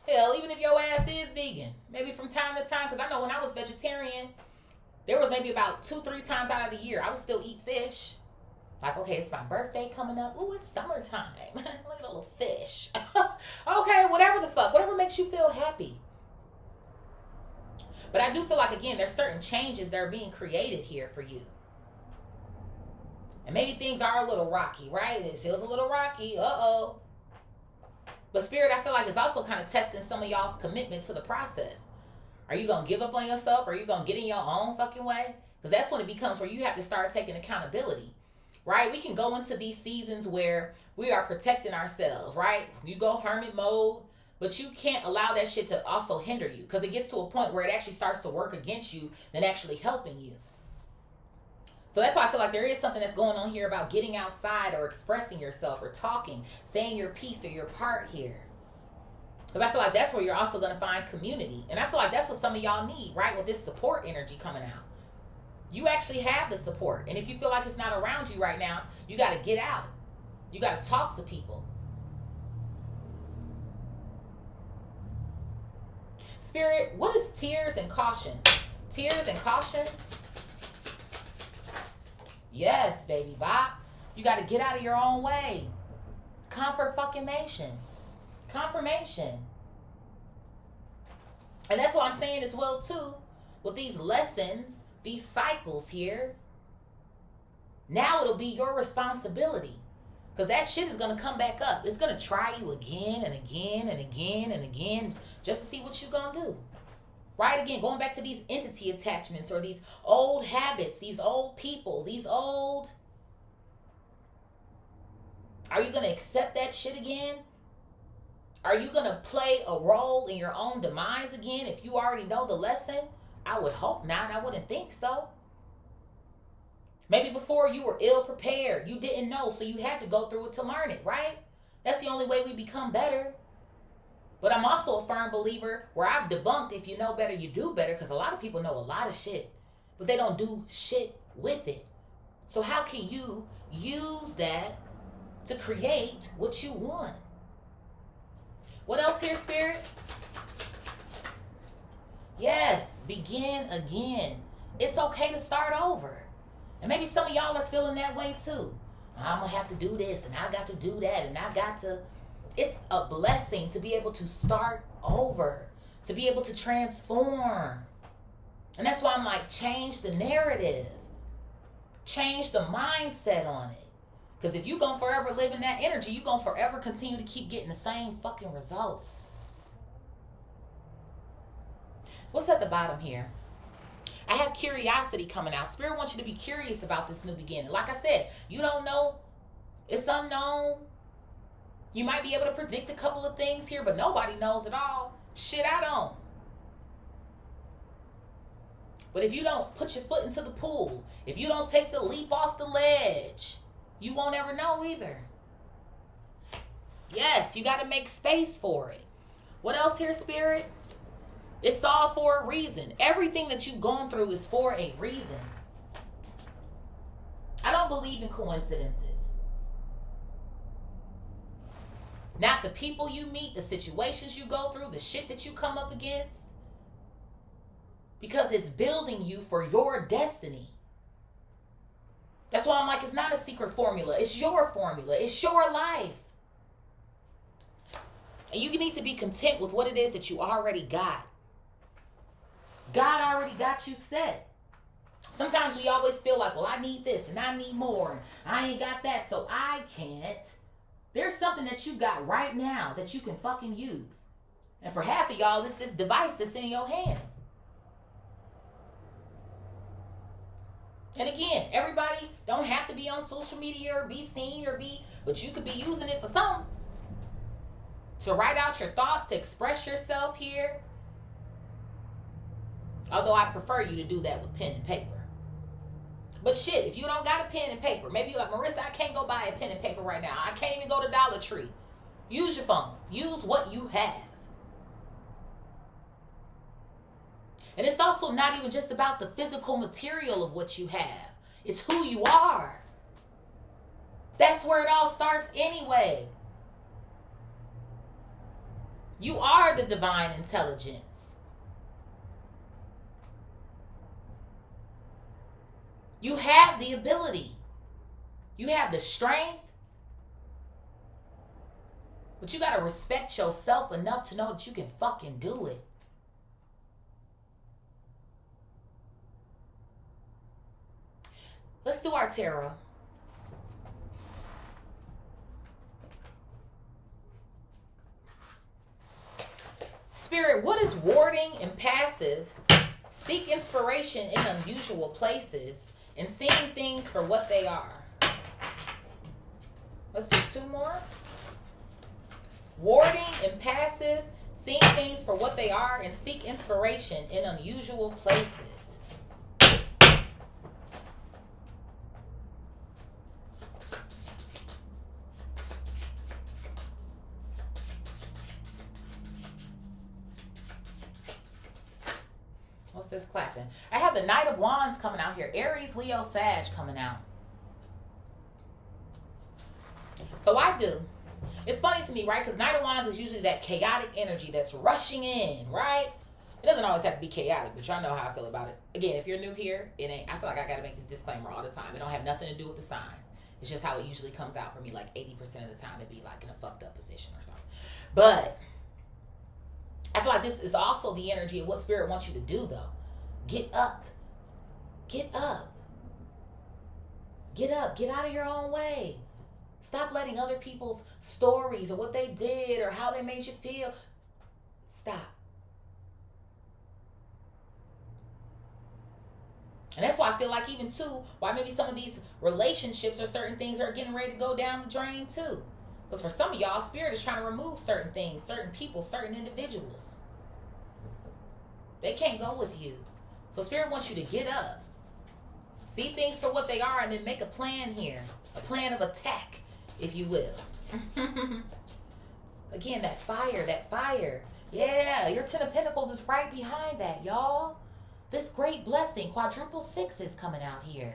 Hell, even if your ass is vegan, maybe from time to time, because I know when I was vegetarian, there was maybe about 2-3 times out of the year, I would still eat fish. Like, okay, it's my birthday coming up. Ooh, it's summertime. Look at a little fish. Okay, whatever the fuck. Whatever makes you feel happy. But I do feel like, again, there's certain changes that are being created here for you. And maybe things are a little rocky, right? It feels a little rocky. Uh-oh. But Spirit, I feel like it's also kind of testing some of y'all's commitment to the process. Are you going to give up on yourself? Or are you going to get in your own fucking way? Because that's when it becomes where you have to start taking accountability. Right? We can go into these seasons where we are protecting ourselves, right? You go hermit mode, but you can't allow that shit to also hinder you because it gets to a point where it actually starts to work against you than actually helping you. So that's why I feel like there is something that's going on here about getting outside or expressing yourself or talking, saying your piece or your part here. Because I feel like that's where you're also going to find community. And I feel like that's what some of y'all need, right? With this support energy coming out. You actually have the support. And if you feel like it's not around you right now, you got to get out. You got to talk to people. Spirit, what is tears and caution? Tears and caution? Yes, baby bop. You got to get out of your own way. Confirmation. Confirmation. And that's what I'm saying as well, too, with these lessons, these cycles here. Now it'll be your responsibility. Because that shit is going to come back up. It's going to try you again and again and again and again just to see what you're going to do. Right? Again, going back to these entity attachments or these old habits, these old people, these old... Are you going to accept that shit again? Are you going to play a role in your own demise again if you already know the lesson? I would hope not. I wouldn't think so. Maybe before you were ill prepared. You didn't know, so you had to go through it to learn it, right? That's the only way we become better. But I'm also a firm believer where I've debunked if you know better, you do better. Because a lot of people know a lot of shit, but they don't do shit with it. So how can you use that to create what you want? What else here, Spirit? Yes, begin again. It's okay to start over. And maybe some of y'all are feeling that way too. I'm going to have to do this and I got to do that and I got to... It's a blessing to be able to start over, to be able to transform. And that's why I'm like, change the narrative. Change the mindset on it. Because if you're going to forever live in that energy, you're going to forever continue to keep getting the same fucking results. What's at the bottom here? I have curiosity coming out. Spirit wants you to be curious about this new beginning. Like I said, you don't know. It's unknown. You might be able to predict a couple of things here, but nobody knows it all. Shit, I don't. But if you don't put your foot into the pool, if you don't take the leap off the ledge, you won't ever know either. Yes, you got to make space for it. What else here, Spirit? It's all for a reason. Everything that you've gone through is for a reason. I don't believe in coincidences. Not the people you meet, the situations you go through, the shit that you come up against. Because it's building you for your destiny. That's why I'm like, it's not a secret formula. It's your formula. It's your life. And you need to be content with what it is that you already got. God already got you set. Sometimes we always feel like, well, I need this and I need more. And I ain't got that, so I can't. There's something that you got right now that you can fucking use. And for half of y'all, it's this device that's in your hand. And again, everybody don't have to be on social media or be seen or be, but you could be using it for something. To write out your thoughts, to express yourself here. Although I prefer you to do that with pen and paper. But shit, if you don't got a pen and paper, maybe you're like, Marisa, I can't go buy a pen and paper right now. I can't even go to Dollar Tree. Use your phone. Use what you have. And it's also not even just about the physical material of what you have. It's who you are. That's where it all starts anyway. You are the divine intelligence. You have the ability. You have the strength. But you got to respect yourself enough to know that you can fucking do it. Let's do our tarot. Spirit, what is warding and passive? Seek inspiration in unusual places and seeing things for what they are. Let's do two more. Warding and passive, seeing things for what they are and seek inspiration in unusual places. this clapping? I have the Knight of Wands coming out here. Aries, Leo, Sag coming out. So I do. It's funny to me, right? Because Knight of Wands is usually that chaotic energy that's rushing in, right? It doesn't always have to be chaotic, but y'all know how I feel about it. Again, if you're new here, it ain't. I feel like I got to make this disclaimer all the time. It don't have nothing to do with the signs. It's just how it usually comes out for me. Like 80% of the time, it'd be like in a fucked up position or something. But I feel like this is also the energy of what Spirit wants you to do, though. Get up. Get up. Get up. Get out of your own way. Stop letting other people's stories or what they did or how they made you feel. Stop. And that's why I feel like even too, why maybe some of these relationships or certain things are getting ready to go down the drain too. Because for some of y'all, Spirit is trying to remove certain things, certain people, certain individuals. They can't go with you. So Spirit wants you to get up. See things for what they are and then make a plan here. A plan of attack, if you will. Again, that fire, that fire. Yeah, your 10 of Pentacles is right behind that, y'all. This great blessing, quadruple sixes coming out here.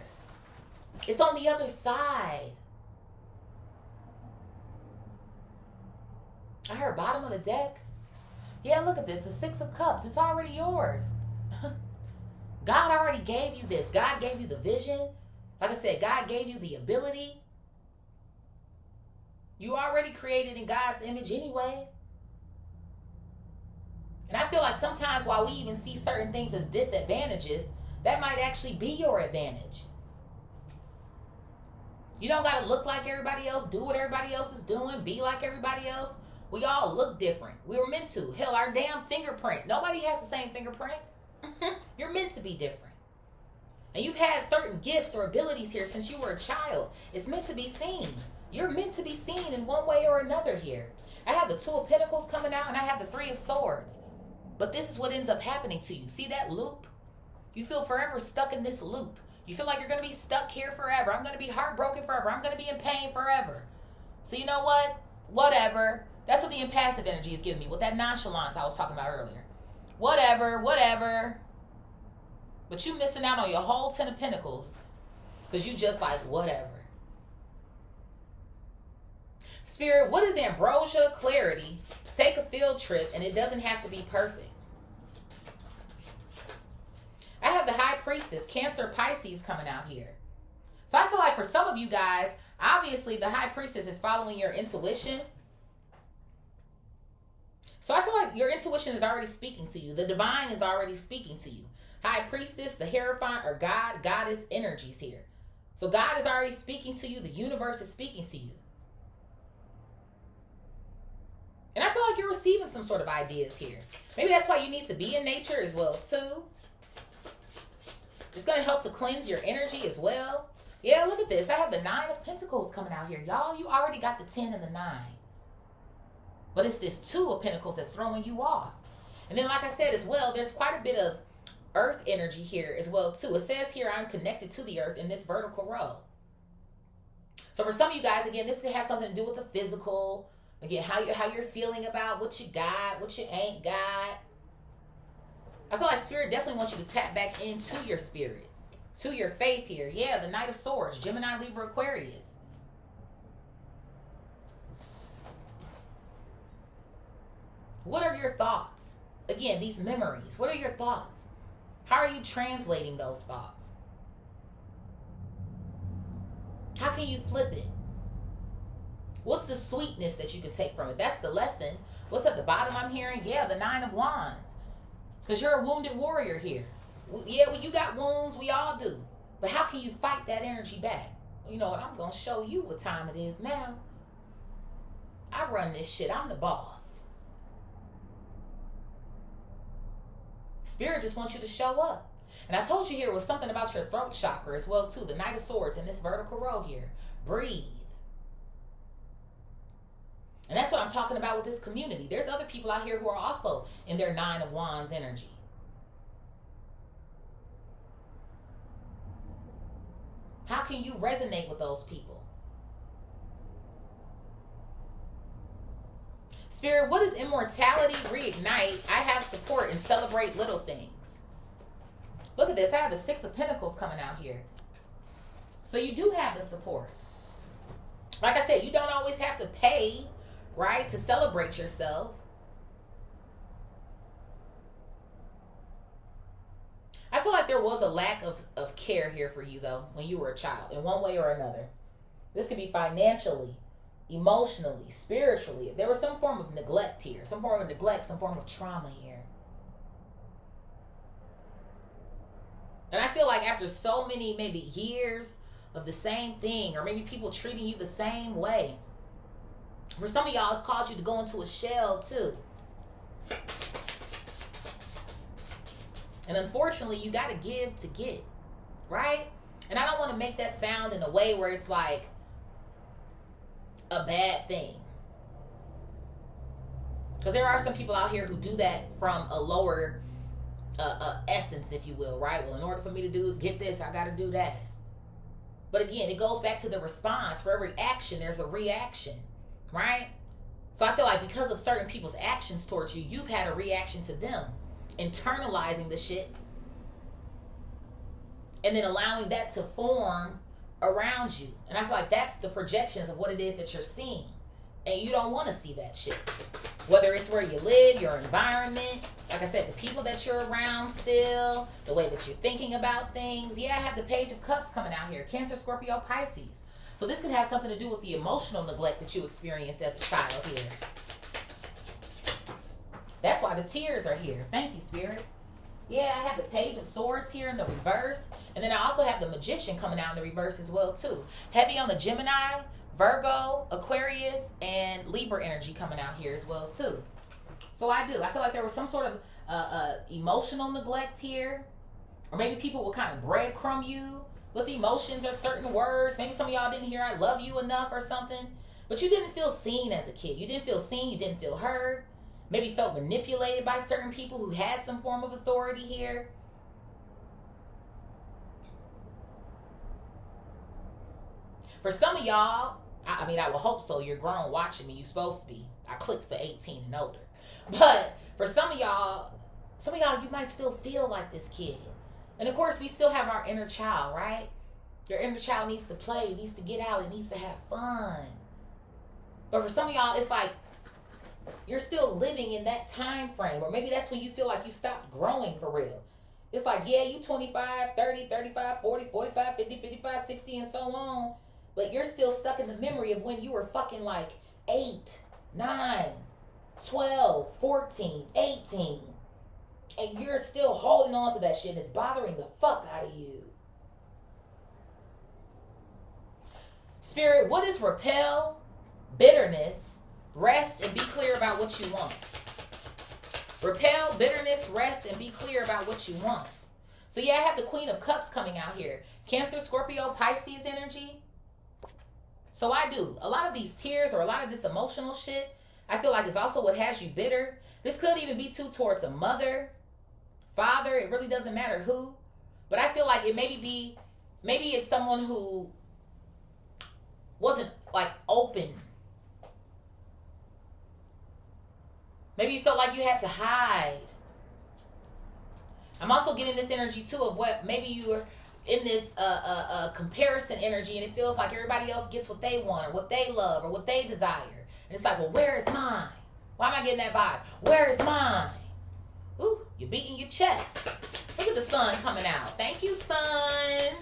It's on the other side. I heard bottom of the deck. Yeah, look at this. The 6 of Cups. It's already yours. God already gave you this. God gave you the vision. Like I said, God gave you the ability. You already created in God's image anyway. And I feel like sometimes while we even see certain things as disadvantages, that might actually be your advantage. You don't got to look like everybody else, do what everybody else is doing, be like everybody else. We all look different. We were meant to. Hell, our damn fingerprint. Nobody has the same fingerprint. You're meant to be different. And you've had certain gifts or abilities here since you were a child. It's meant to be seen. You're meant to be seen in one way or another here. I have the 2 of Pentacles coming out and I have the 3 of Swords. But this is what ends up happening to you. See that loop? You feel forever stuck in this loop. You feel like you're going to be stuck here forever. I'm going to be heartbroken forever. I'm going to be in pain forever. So you know what? Whatever. That's what the impassive energy is giving me. With that nonchalance I was talking about earlier. Whatever. But you missing out on your whole 10 of Pentacles. Because you just like, whatever. Spirit, what is ambrosia, clarity? Take a field trip, and it doesn't have to be perfect. I have the High Priestess, Cancer, Pisces coming out here. So I feel like for some of you guys, obviously the High Priestess is following your intuition. So I feel like your intuition is already speaking to you. The divine is already speaking to you. High Priestess, the Hierophant, or God, Goddess energies here. So God is already speaking to you. The universe is speaking to you. And I feel like you're receiving some sort of ideas here. Maybe that's why you need to be in nature as well, too. It's going to help to cleanse your energy as well. Yeah, look at this. I have the 9 of Pentacles coming out here. Y'all, you already got the 10 and the 9. But it's this 2 of Pentacles that's throwing you off. And then, like I said as well, there's quite a bit of earth energy here as well, too. It says here, I'm connected to the earth in this vertical row. So for some of you guys, again, this could have something to do with the physical. Again, how you're feeling about what you got, what you ain't got. I feel like Spirit definitely wants you to tap back into your spirit, to your faith here. Yeah, the Knight of Swords, Gemini, Libra, Aquarius. What are your thoughts? Again, these memories. What are your thoughts? How are you translating those thoughts? How can you flip it? What's the sweetness that you can take from it? That's the lesson. What's at the bottom I'm hearing? Yeah, the 9 of Wands. Because you're a wounded warrior here. Yeah, well, you got wounds. We all do. But how can you fight that energy back? Well, you know what? I'm going to show you what time it is now. I run this shit. I'm the boss. Spirit just wants you to show up. And I told you here was something about your throat chakra as well, too. The Knight of Swords in this vertical row here. Breathe. And that's what I'm talking about with this community. There's other people out here who are also in their 9 of Wands energy. How can you resonate with those people? Spirit, what is immortality? Reignite. I have support and celebrate little things. Look at this. I have the Six of Pentacles coming out here. So you do have the support. Like I said, you don't always have to pay, right, to celebrate yourself. I feel like there was a lack of care here for you, though, when you were a child, in one way or another. This could be financially, emotionally, spiritually. There was some form of neglect here, some form of neglect, some form of trauma here. And I feel like after so many, maybe years of the same thing, or maybe people treating you the same way, for some of y'all, it's caused you to go into a shell, too. And unfortunately, you got to give to get, right? And I don't want to make that sound in a way where it's like a bad thing. Because there are some people out here who do that from a lower essence, if you will, right? Well, in order for me to get this, I got to do that. But again, it goes back to the response. For every action, there's a reaction, right? So I feel like because of certain people's actions towards you, you've had a reaction to them. Internalizing the shit and then allowing that to form around you. And I feel like that's the projections of what it is that you're seeing, and you don't want to see that shit, whether it's where you live, your environment, like I said, the people that you're around still, the way that you're thinking about things. Yeah, I have the Page of Cups coming out here. Cancer, Scorpio, Pisces. So this could have something to do with the emotional neglect that you experienced as a child here. That's why the tears are here. Thank you, Spirit. Yeah, I have the Page of Swords here in the reverse. And then I also have the Magician coming out in the reverse as well, too. Heavy on the Gemini, Virgo, Aquarius, and Libra energy coming out here as well, too. So I do. I feel like there was some sort of emotional neglect here. Or maybe people will kind of breadcrumb you with emotions or certain words. Maybe some of y'all didn't hear I love you enough or something. But you didn't feel seen as a kid. You didn't feel seen. You didn't feel heard. Maybe felt manipulated by certain people who had some form of authority here. For some of y'all, I mean, I would hope so. You're grown watching me. You're supposed to be. I clicked for 18 and older. But for some of y'all, you might still feel like this kid. And of course, we still have our inner child, right? Your inner child needs to play. It needs to get out. It needs to have fun. But for some of y'all, it's like, you're still living in that time frame, or maybe that's when you feel like you stopped growing for real. It's like, yeah, you 25, 30, 35, 40, 45, 50, 55, 60, and so on. But you're still stuck in the memory of when you were fucking like 8, 9, 12, 14, 18. And you're still holding on to that shit, and it's bothering the fuck out of you. Spirit, what is repel, bitterness, rest, and be clear about what you want? Repel, bitterness, rest, and be clear about what you want. So yeah, I have the Queen of Cups coming out here. Cancer, Scorpio, Pisces energy. So I do. A lot of these tears or a lot of this emotional shit, I feel like it's also what has you bitter. This could even be too towards a mother, father. It really doesn't matter who. But I feel like it maybe it's someone who wasn't like open. Maybe you felt like you had to hide. I'm also getting this energy too of what maybe you were in this comparison energy, and it feels like everybody else gets what they want or what they love or what they desire. And it's like, well, where is mine? Why am I getting that vibe? Where is mine? Ooh, you're beating your chest. Look at the sun coming out. Thank you, sun.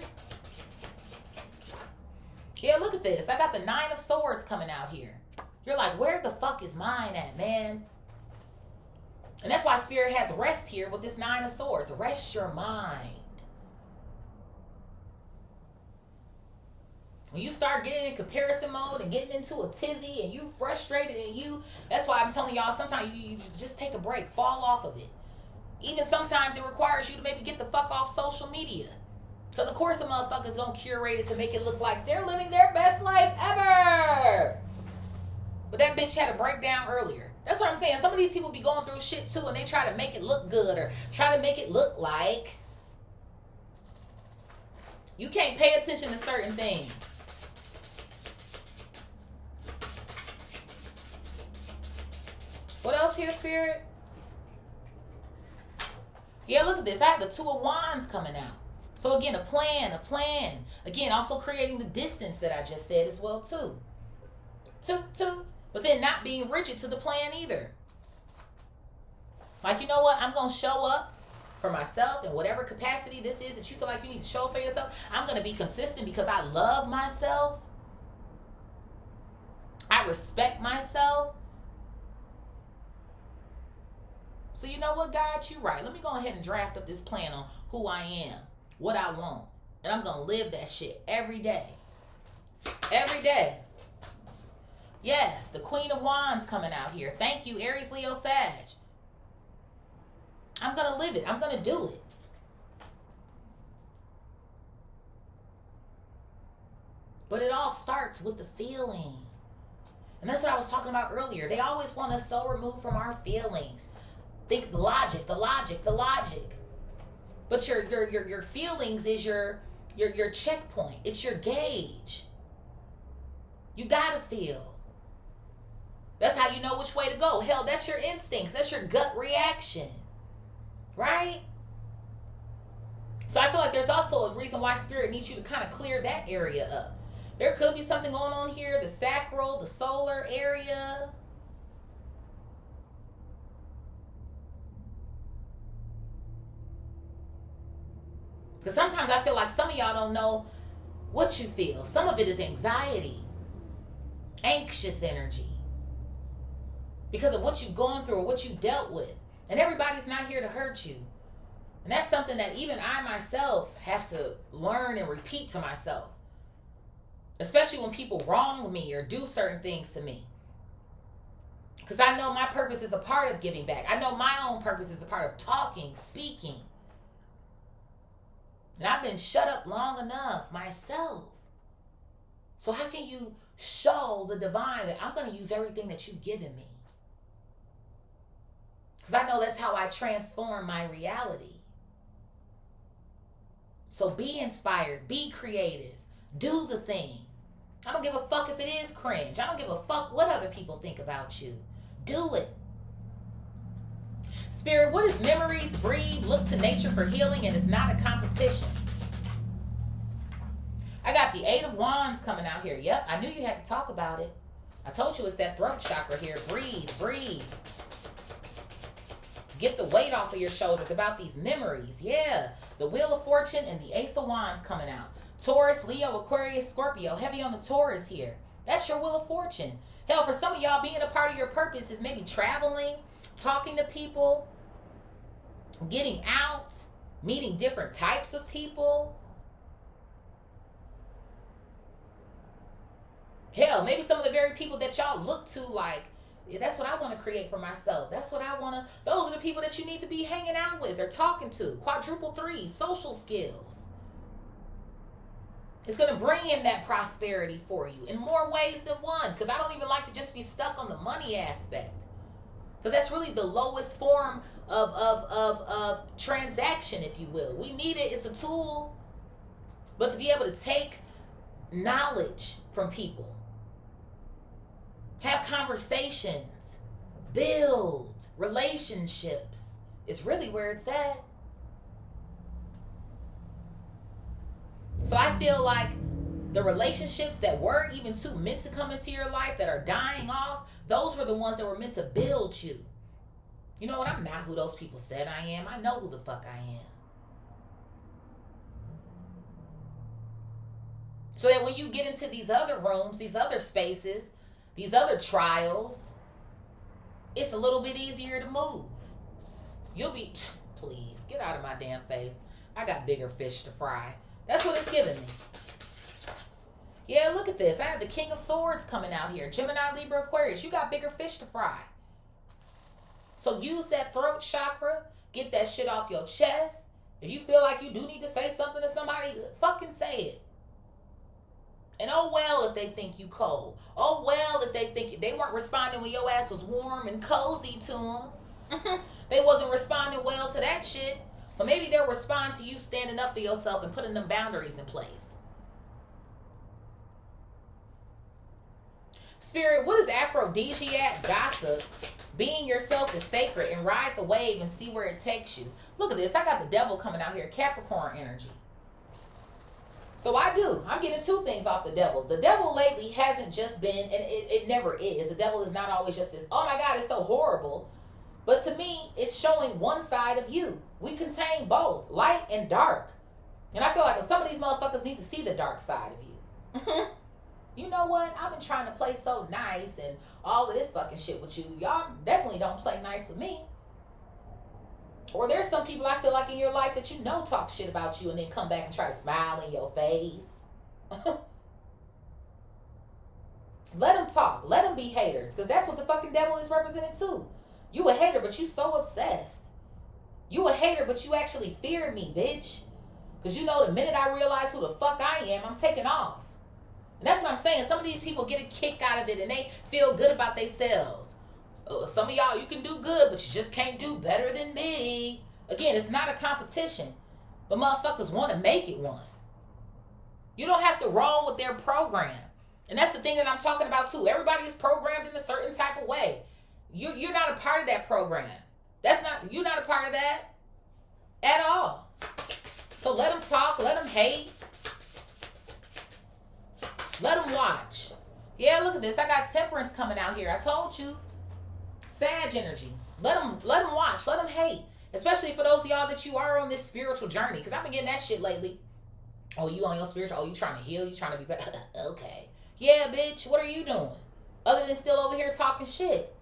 Yeah, look at this. I got the 9 of Swords coming out here. You're like, where the fuck is mine at, man? And that's why Spirit has rest here with this 9 of Swords. Rest your mind. When you start getting in comparison mode and getting into a tizzy and you frustrated and that's why I'm telling y'all, sometimes you just take a break. Fall off of it. Even sometimes it requires you to maybe get the fuck off social media. Because of course the motherfucker's going to curate it to make it look like they're living their best life ever. But that bitch had a breakdown earlier. That's what I'm saying. Some of these people be going through shit too, and they try to make it look good or try to make it look like you can't pay attention to certain things. What else here, Spirit? Yeah, look at this. I have the Two of Wands coming out. So again, a plan. Again, also creating the distance that I just said as well too. Two. But then not being rigid to the plan either. Like, you know what? I'm going to show up for myself in whatever capacity this is that you feel like you need to show for yourself. I'm going to be consistent because I love myself. I respect myself. So you know what, God? You're right. Let me go ahead and draft up this plan on who I am, what I want. And I'm going to live that shit every day. Every day. Yes, the Queen of Wands coming out here. Thank you, Aries, Leo, Sag. I'm going to live it. I'm going to do it. But it all starts with the feeling. And that's what I was talking about earlier. They always want us so removed from our feelings. Think the logic. But your feelings is your checkpoint. It's your gauge. You gotta feel. That's how you know which way to go. Hell, that's your instincts. That's your gut reaction. Right? So I feel like there's also a reason why Spirit needs you to kind of clear that area up. There could be something going on here. The sacral, the solar area. Because sometimes I feel like some of y'all don't know what you feel. Some of it is anxiety, anxious energy, because of what you've gone through or what you dealt with. And everybody's not here to hurt you. And that's something that even I myself have to learn and repeat to myself. Especially when people wrong me or do certain things to me. Because I know my purpose is a part of giving back. I know my own purpose is a part of talking, speaking. And I've been shut up long enough myself. So how can you show the divine that I'm going to use everything that you've given me? Because I know that's how I transform my reality. So be inspired, be creative, do the thing. I don't give a fuck if it is cringe. I don't give a fuck what other people think about you. Do it. Spirit, what is memories? Breathe, look to nature for healing, and it's not a competition. I got the 8 of Wands coming out here. Yep, I knew you had to talk about it. I told you it's that throat chakra here. Breathe. Get the weight off of your shoulders about these memories. Yeah, the Wheel of Fortune and the Ace of Wands coming out. Taurus, Leo, Aquarius, Scorpio. Heavy on the Taurus here. That's your Wheel of Fortune. Hell, for some of y'all, being a part of your purpose is maybe traveling, talking to people, getting out, meeting different types of people. Hell, maybe some of the very people that y'all look to like, yeah, that's what I want to create for myself. That's what I want to, those are the people that you need to be hanging out with or talking to. Quadruple 3, social skills. It's going to bring in that prosperity for you in more ways than one. Because I don't even like to just be stuck on the money aspect. Because that's really the lowest form of transaction, if you will. We need it. It's a tool. But to be able to take knowledge from people, have conversations, build relationships, is really where it's at. So I feel like the relationships that were even too meant to come into your life that are dying off, those were the ones that were meant to build you. You know what? I'm not who those people said I am. I know who the fuck I am. So that when you get into these other rooms, these other spaces, these other trials, it's a little bit easier to move. You'll be, please, get out of my damn face. I got bigger fish to fry. That's what it's giving me. Yeah, look at this. I have the King of Swords coming out here. Gemini, Libra, Aquarius. You got bigger fish to fry. So use that throat chakra. Get that shit off your chest. If you feel like you do need to say something to somebody, fucking say it. And oh well if they think you cold. Oh well if they think they weren't responding when your ass was warm and cozy to them. They wasn't responding well to that shit. So maybe they'll respond to you standing up for yourself and putting them boundaries in place. Spirit, what is aphrodisiac gossip? Being yourself is sacred and ride the wave and see where it takes you. Look at this. I got the devil coming out here. Capricorn energy. So I'm getting two things off the devil. The devil lately hasn't just been, and it never is. The devil is not always just this, oh my God, it's so horrible. But to me, it's showing one side of you. We contain both, light and dark. And I feel like some of these motherfuckers need to see the dark side of you. You know what? I've been trying to play so nice and all of this fucking shit with you. Y'all definitely don't play nice with me. Or there's some people I feel like in your life that you know talk shit about you and then come back and try to smile in your face. Let them talk. Let them be haters. Because that's what the fucking devil is represented too. You a hater, but you so obsessed. You a hater, but you actually fear me, bitch. Because you know the minute I realize who the fuck I am, I'm taking off. And that's what I'm saying. Some of these people get a kick out of it and they feel good about themselves. Some of y'all, you can do good, but you just can't do better than me. Again, it's not a competition, but motherfuckers want to make it one. You don't have to roll with their program. And that's the thing that I'm talking about too. Everybody is programmed in a certain type of way. You're not a part of that program. You're not a part of that at all. So let them talk, let them hate. Let them watch. Yeah, look at this. I got temperance coming out here. I told you. Sag energy. Let them watch. Let them hate. Especially for those of y'all that you are on this spiritual journey. Because I've been getting that shit lately. Oh, you on your spiritual? Oh, you trying to heal? You trying to be better? Okay. Yeah, bitch. What are you doing? Other than still over here talking shit.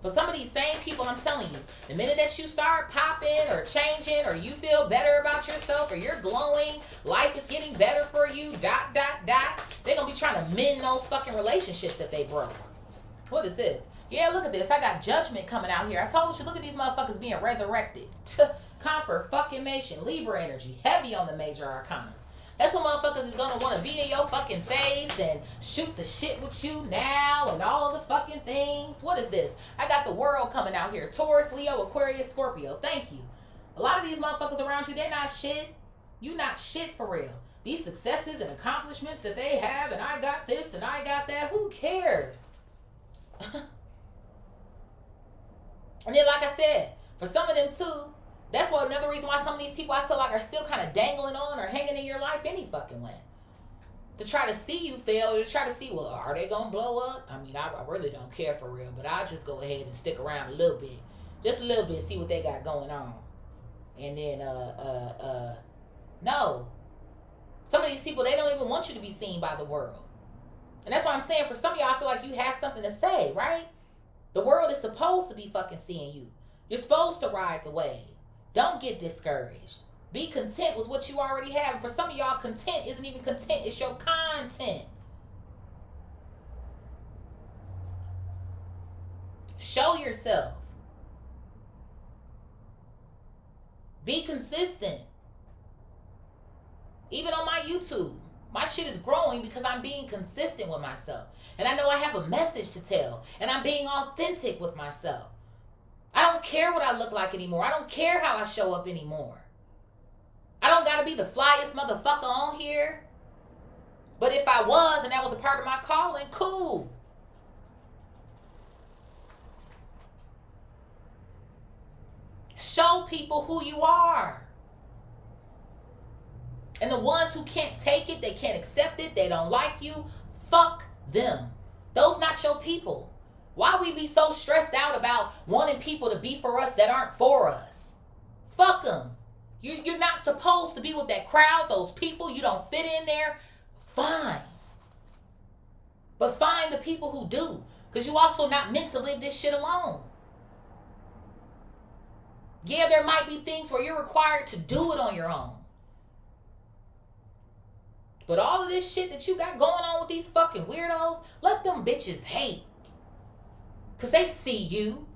For some of these same people, I'm telling you, the minute that you start popping or changing or you feel better about yourself or you're glowing, life is getting better for you, ... they're going to be trying to mend those fucking relationships that they broke. What is this? Yeah, look at this. I got judgment coming out here. I told you, look at these motherfuckers being resurrected. Comfort, fucking Mation, Libra energy, heavy on the major arcana. That's what motherfuckers is going to want to be in your fucking face and shoot the shit with you now and all of the fucking things. What is this? I got the world coming out here. Taurus, Leo, Aquarius, Scorpio. Thank you. A lot of these motherfuckers around you, they're not shit. You not shit for real. These successes and accomplishments that they have, and I got this and I got that, who cares? And then like I said, for some of them too, that's what another reason why some of these people I feel like are still kind of dangling on or hanging in your life any fucking way. To try to see you fail, or to try to see, well, are they going to blow up? I mean, I really don't care for real, but I'll just go ahead and stick around a little bit. Just a little bit, see what they got going on. And then, no. Some of these people, they don't even want you to be seen by the world. And that's why I'm saying, for some of y'all, I feel like you have something to say, right? The world is supposed to be fucking seeing you. You're supposed to ride the wave. Don't get discouraged. Be content with what you already have. And for some of y'all, content isn't even content. It's your content. Show yourself. Be consistent. Even on my YouTube, my shit is growing because I'm being consistent with myself. And I know I have a message to tell. And I'm being authentic with myself. I don't care what I look like anymore. I don't care how I show up anymore. I don't got to be the flyest motherfucker on here. But if I was and that was a part of my calling, cool. Show people who you are. And the ones who can't take it, they can't accept it, they don't like you, fuck them. Those not your people. Why we be so stressed out about wanting people to be for us that aren't for us? Fuck them. You're not supposed to be with that crowd, those people. You don't fit in there. Fine. But find the people who do. Because you also not meant to live this shit alone. Yeah, there might be things where you're required to do it on your own. But all of this shit that you got going on with these fucking weirdos, let them bitches hate. Because they see you.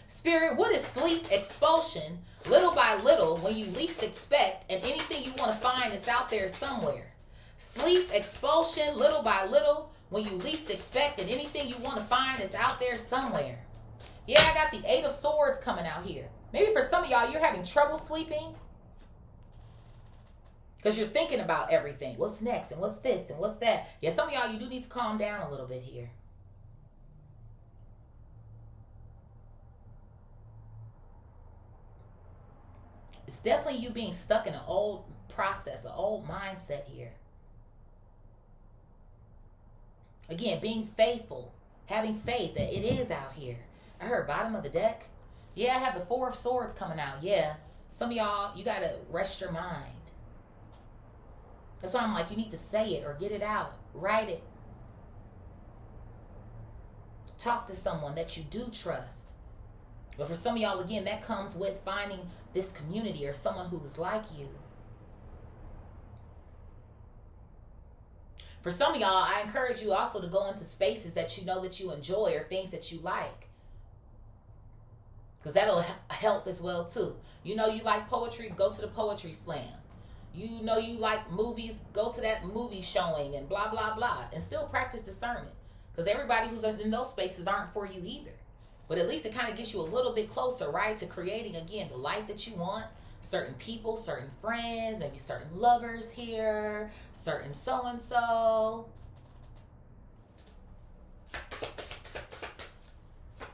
Spirit, what is sleep expulsion? Little by little, when you least expect, and anything you want to find is out there somewhere. Sleep expulsion, little by little, when you least expect, and anything you want to find is out there somewhere. Yeah, I got the 8 of Swords coming out here. Maybe for some of y'all, you're having trouble sleeping. Because you're thinking about everything. What's next? And what's this? And what's that? Yeah, some of y'all, you do need to calm down a little bit here. It's definitely you being stuck in an old process, an old mindset here. Again, being faithful, having faith that it is out here. I heard bottom of the deck. Yeah, I have the 4 of Swords coming out. Yeah, some of y'all, you got to rest your mind. That's why I'm like, you need to say it or get it out. Write it. Talk to someone that you do trust. But for some of y'all, again, that comes with finding this community or someone who is like you. For some of y'all, I encourage you also to go into spaces that you know that you enjoy or things that you like. Because that'll help as well, too. You know you like poetry, go to the poetry slam. You know you like movies, go to that movie showing and blah, blah, blah. And still practice discernment. Because everybody who's in those spaces aren't for you either. But at least it kind of gets you a little bit closer, right, to creating, again, the life that you want. Certain people, certain friends, maybe certain lovers here, certain so-and-so.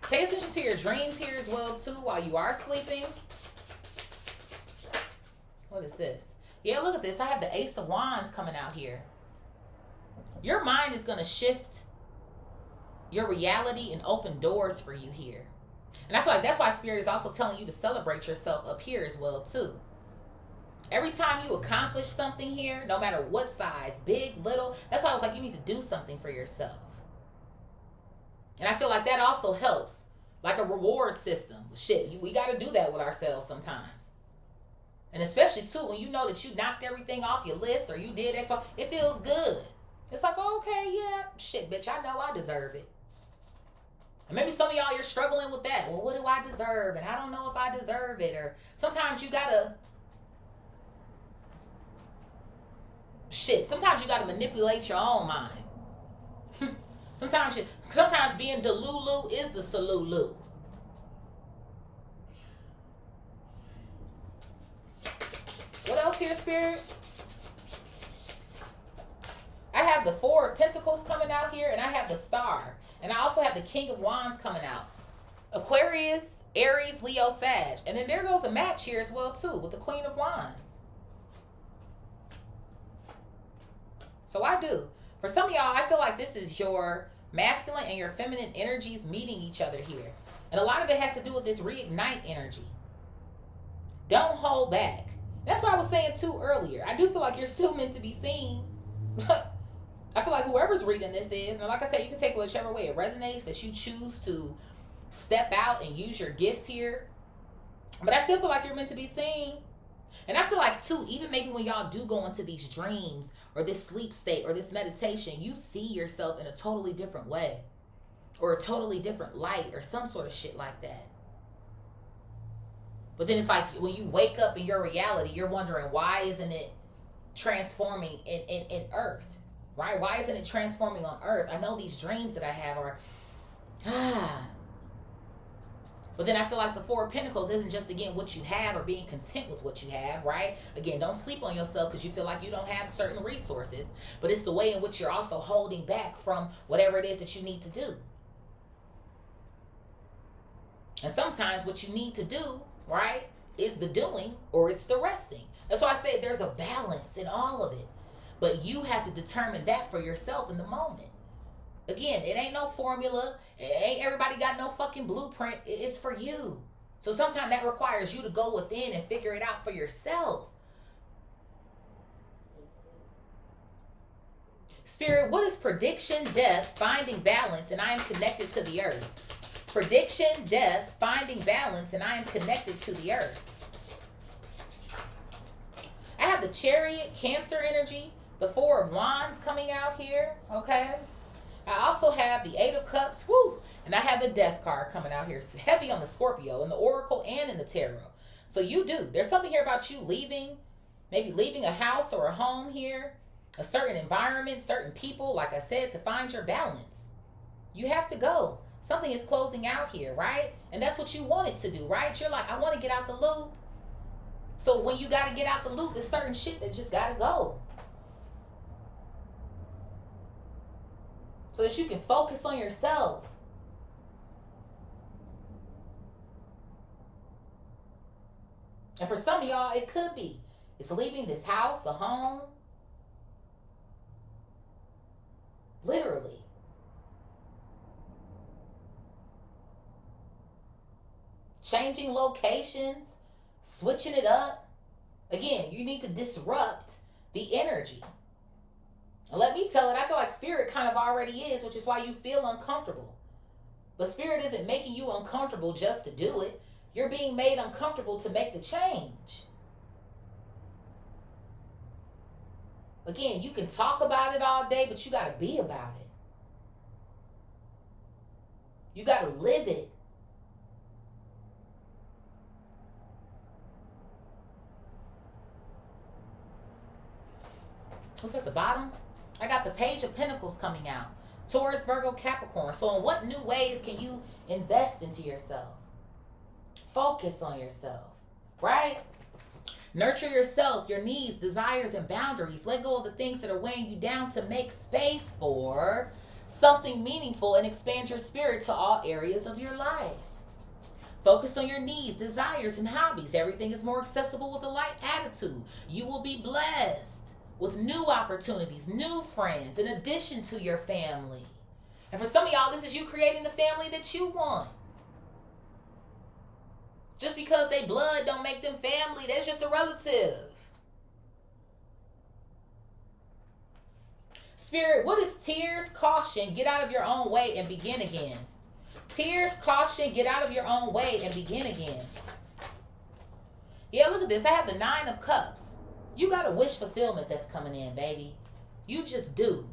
Pay attention to your dreams here as well, too, while you are sleeping. What is this? Yeah, look at this. I have the Ace of Wands coming out here. Your mind is going to shift your reality and open doors for you here. And I feel like that's why Spirit is also telling you to celebrate yourself up here as well, too. Every time you accomplish something here, no matter what size, big, little, that's why I was like, you need to do something for yourself. And I feel like that also helps. Like a reward system. Shit, we got to do that with ourselves sometimes. And especially, too, when you know that you knocked everything off your list or you did X, it feels good. It's like, oh, okay, yeah, shit, bitch, I know I deserve it. And maybe some of y'all, you're struggling with that. Well, what do I deserve? And I don't know if I deserve it. Or sometimes you gotta, sometimes you gotta manipulate your own mind. Sometimes being Delulu is the Salulu. What else here, Spirit? I have the 4 of Pentacles coming out here, and I have the Star. And I also have the King of Wands coming out. Aquarius, Aries, Leo, Sag. And then there goes a match here as well, too, with the Queen of Wands. So I do. For some of y'all, I feel like this is your masculine and your feminine energies meeting each other here. And a lot of it has to do with this reignite energy. Don't hold back. That's what I was saying, too, earlier. I do feel like you're still meant to be seen. I feel like whoever's reading this is, and like I said, you can take it whichever way it resonates, that you choose to step out and use your gifts here. But I still feel like you're meant to be seen. And I feel like, too, even maybe when y'all do go into these dreams or this sleep state or this meditation, you see yourself in a totally different way or a totally different light or some sort of shit like that. But then it's like when you wake up in your reality, you're wondering, why isn't it transforming in Earth? Right? Why isn't it transforming on Earth? I know these dreams that I have are, But then I feel like the 4 of Pentacles isn't just, again, what you have or being content with what you have, right? Again, don't sleep on yourself because you feel like you don't have certain resources. But it's the way in which you're also holding back from whatever it is that you need to do. And sometimes what you need to do, right, is the doing or it's the resting. That's why I say there's a balance in all of it. But you have to determine that for yourself in the moment. Again, it ain't no formula. It ain't everybody got no fucking blueprint. It's for you. So sometimes that requires you to go within and figure it out for yourself. Spirit, what is prediction, death, finding balance, and I am connected to the earth? Prediction, death, finding balance, and I am connected to the earth. I have the Chariot, Cancer energy, the 4 of Wands coming out here, okay? I also have the 8 of Cups, and I have the Death card coming out here. It's heavy on the Scorpio, in the Oracle, and in the Tarot. So you do. There's something here about you leaving, maybe leaving a house or a home here, a certain environment, certain people, like I said, to find your balance. You have to go. Something is closing out here, right? And that's what you wanted to do, right? You're like, I want to get out the loop. So when you got to get out the loop, there's certain shit that just got to go. So that you can focus on yourself. And for some of y'all, it could be. It's leaving this house, a home. Literally. Changing locations, switching it up. Again, you need to disrupt the energy. And let me tell it, I feel like spirit kind of already is, which is why you feel uncomfortable. But spirit isn't making you uncomfortable just to do it. You're being made uncomfortable to make the change. Again, you can talk about it all day, but you got to be about it. You got to live it. What's at the bottom? I got the Page of Pentacles coming out. Taurus, Virgo, Capricorn. So in what new ways can you invest into yourself? Focus on yourself, right? Nurture yourself, your needs, desires, and boundaries. Let go of the things that are weighing you down to make space for something meaningful and expand your spirit to all areas of your life. Focus on your needs, desires, and hobbies. Everything is more accessible with a light attitude. You will be blessed with new opportunities, new friends, in addition to your family. And for some of y'all, this is you creating the family that you want. Just because they blood don't make them family. That's just a relative. Spirit, what is tears, caution, get out of your own way and begin again? Tears, caution, get out of your own way and begin again. Yeah, look at this. I have the 9 of Cups. You got a wish fulfillment that's coming in, baby. You just do.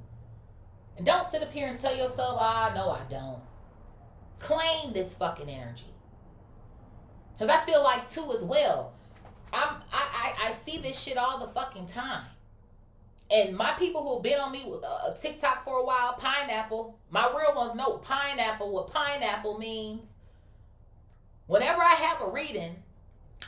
And don't sit up here and tell yourself, no, I don't. Claim this fucking energy. Because I feel like, too, as well, I see this shit all the fucking time. And my people who have been on me with TikTok for a while, pineapple, my real ones know what pineapple means. Whenever I have a reading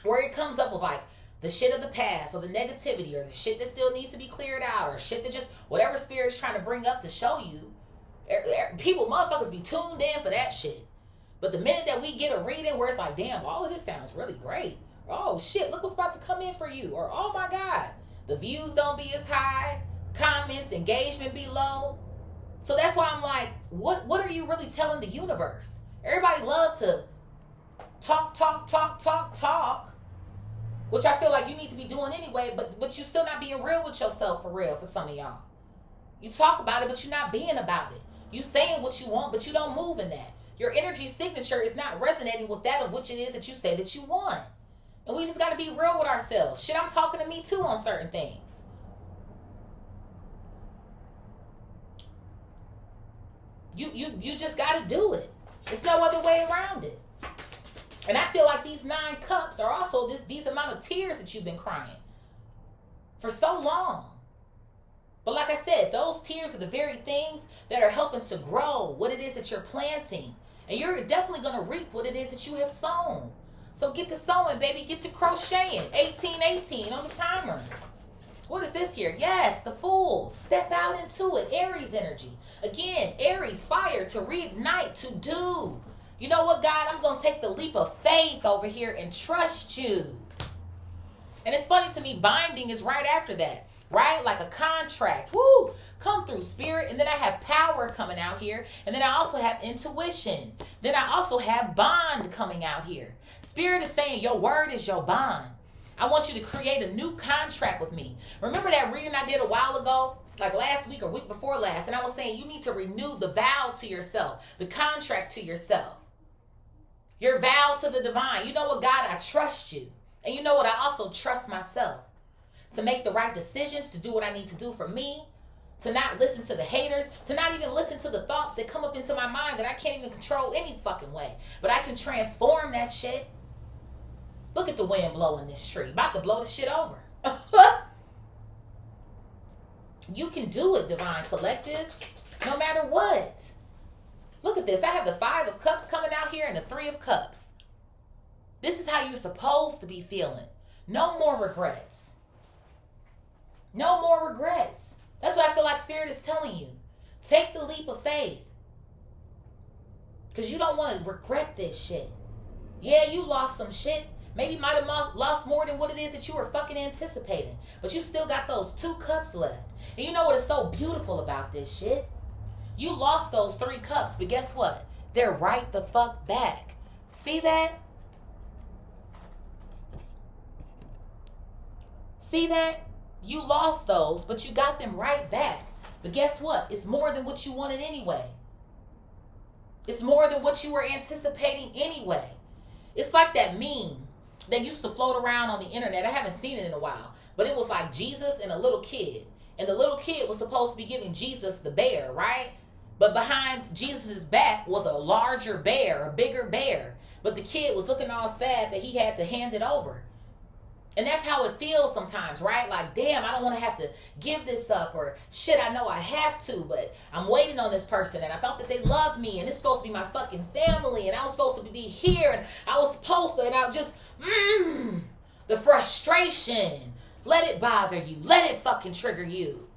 where it comes up with like the shit of the past or the negativity or the shit that still needs to be cleared out or shit that just, whatever spirit's trying to bring up to show you, people, motherfuckers be tuned in for that shit. But the minute that we get a reading where it's like, damn, all of this sounds really great. Oh shit, look what's about to come in for you. Or, oh my God, the views don't be as high, comments, engagement be low. So that's why I'm like, what are you really telling the universe? Everybody love to talk, which I feel like you need to be doing anyway, but you still not being real with yourself for real for some of y'all. You talk about it, but you're not being about it. You saying what you want, but you don't move in that. Your energy signature is not resonating with that of which it is that you say that you want. And we just got to be real with ourselves. Shit, I'm talking to me too on certain things. You just got to do it. There's no other way around it. And I feel like these 9 cups are also these amount of tears that you've been crying for so long. But like I said, those tears are the very things that are helping to grow what it is that you're planting. And you're definitely going to reap what it is that you have sown. So get to sewing, baby. Get to crocheting. 1818 on the timer. What is this here? Yes, the Fool. Step out into it. Aries energy. Again, Aries, fire, to reignite, to do. You know what, God? I'm going to take the leap of faith over here and trust you. And it's funny to me, binding is right after that. Right? Like a contract. Woo! Come through, spirit. And then I have power coming out here. And then I also have intuition. Then I also have bond coming out here. Spirit is saying your word is your bond. I want you to create a new contract with me. Remember that reading I did a while ago? Like last week or week before last. And I was saying you need to renew the vow to yourself. The contract to yourself. Your vow to the divine. You know what, God? I trust you. And you know what? I also trust myself. To make the right decisions, to do what I need to do for me, to not listen to the haters, to not even listen to the thoughts that come up into my mind that I can't even control any fucking way. But I can transform that shit. Look at the wind blowing this tree. About to blow the shit over. You can do it, Divine Collective, no matter what. Look at this. I have the 5 of Cups coming out here and the 3 of Cups. This is how you're supposed to be feeling. No more regrets. No more regrets. That's what I feel like Spirit is telling you. Take the leap of faith. Because you don't want to regret this shit. Yeah, you lost some shit. Maybe you might have lost more than what it is that you were fucking anticipating. But you still got those 2 cups left. And you know what is so beautiful about this shit? You lost those 3 cups, but guess what? They're right the fuck back. See that? See that? You lost those, but you got them right back. But guess what? It's more than what you wanted anyway. It's more than what you were anticipating anyway. It's like that meme that used to float around on the internet. I haven't seen it in a while. But it was like Jesus and a little kid. And the little kid was supposed to be giving Jesus the bear, right? But behind Jesus' back was a larger bear, a bigger bear. But the kid was looking all sad that he had to hand it over. And that's how it feels sometimes, right? Like, damn, I don't want to have to give this up, or shit, I know I have to, but I'm waiting on this person, and I thought that they loved me, and it's supposed to be my fucking family, and I was supposed to be here, and I was supposed to, and I just, the frustration. Let it bother you. Let it fucking trigger you.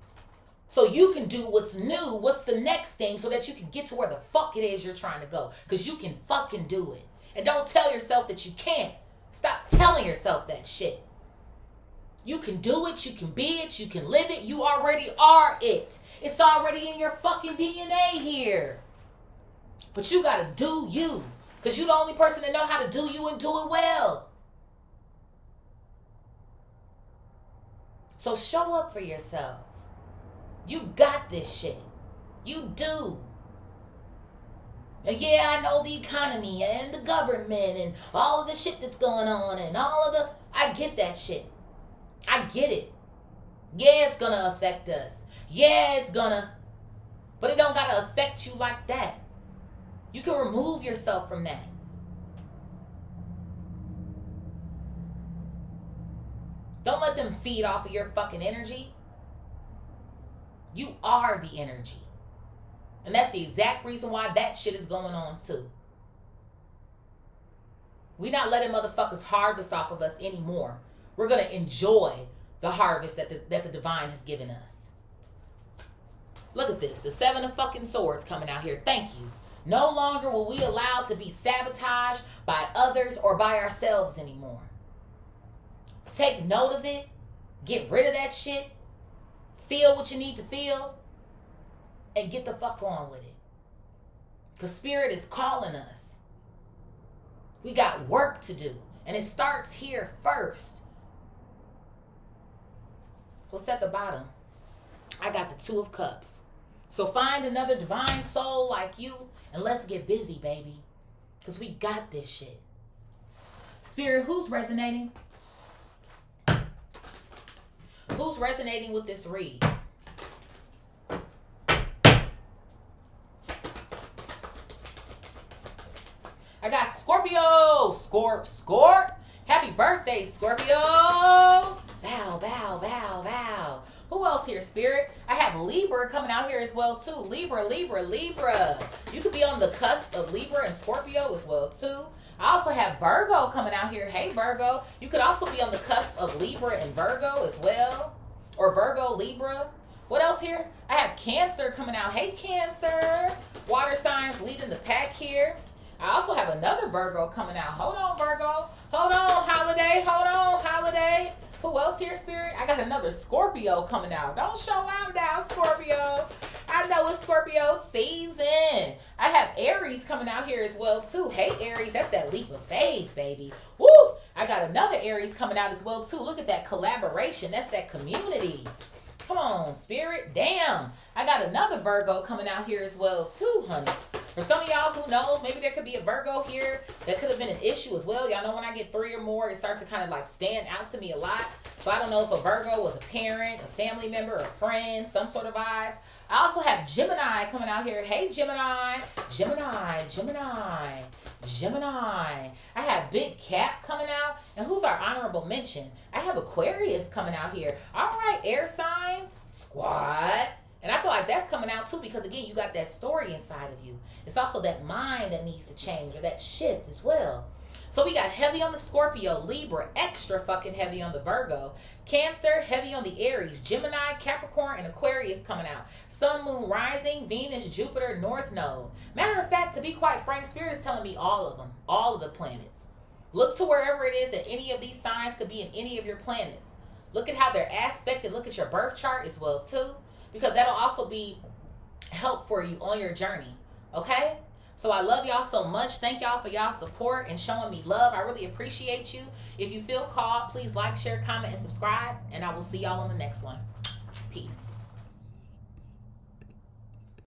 So you can do what's new, what's the next thing, so that you can get to where the fuck it is you're trying to go. Because you can fucking do it. And don't tell yourself that you can't. Stop telling yourself that shit. You can do it, you can be it, you can live it, you already are it. It's already in your fucking DNA here. But you gotta do you. Because you're the only person that know how to do you and do it well. So show up for yourself. You got this shit. You do. And yeah, I know the economy and the government and all of the shit that's going on and I get that shit. I get it. Yeah, it's gonna affect us. Yeah, it's gonna. But it don't gotta affect you like that. You can remove yourself from that. Don't let them feed off of your fucking energy. You are the energy. And that's the exact reason why that shit is going on too. We're not letting motherfuckers harvest off of us anymore. We're going to enjoy the harvest that the divine has given us. Look at this. The 7 of fucking swords coming out here. Thank you. No longer will we allow to be sabotaged by others or by ourselves anymore. Take note of it. Get rid of that shit. Feel what you need to feel. And get the fuck on with it. Because Spirit is calling us. We got work to do. And it starts here first. What's at the bottom? I got the 2 of Cups. So find another divine soul like you and let's get busy, baby. Because we got this shit. Spirit, who's resonating? Who's resonating with this read? I got Scorpio. Scorp. Happy birthday, Scorpio. Bow, bow, bow, bow. Who else here, Spirit? I have Libra coming out here as well, too. Libra. You could be on the cusp of Libra and Scorpio as well, too. I also have Virgo coming out here. Hey, Virgo. You could also be on the cusp of Libra and Virgo as well. Or Virgo, Libra. What else here? I have Cancer coming out. Hey, Cancer. Water signs leading the pack here. I also have another Virgo coming out. Hold on, Virgo. Hold on, Holiday. Who else here, Spirit? I got another Scorpio coming out. Don't show out now, Scorpio. I know it's Scorpio season. I have Aries coming out here as well, too. Hey, Aries. That's that leap of faith, baby. Woo! I got another Aries coming out as well, too. Look at that collaboration. That's that community. Come on, Spirit. Damn. I got another Virgo coming out here as well, too, honey. For some of y'all who knows, maybe there could be a Virgo here that could have been an issue as well. Y'all know when I get 3 or more, it starts to kind of like stand out to me a lot. So I don't know if a Virgo was a parent, a family member, a friend, some sort of vibes. I also have Gemini coming out here. Hey, Gemini. I have Big Cap coming out. And who's our honorable mention? I have Aquarius coming out here. All right, air signs, squad. And I feel like that's coming out too because, again, you got that story inside of you. It's also that mind that needs to change or that shift as well. So we got heavy on the Scorpio, Libra, extra fucking heavy on the Virgo, Cancer, heavy on the Aries, Gemini, Capricorn, and Aquarius coming out. Sun, Moon, Rising, Venus, Jupiter, North Node. Matter of fact, to be quite frank, Spirit is telling me all of them, all of the planets. Look to wherever it is that any of these signs could be in any of your planets. Look at how they're aspected. Look at your birth chart as well too, because that'll also be help for you on your journey. Okay? So I love y'all so much. Thank y'all for y'all support and showing me love. I really appreciate you. If you feel called, please like, share, comment, and subscribe. And I will see y'all on the next one. Peace.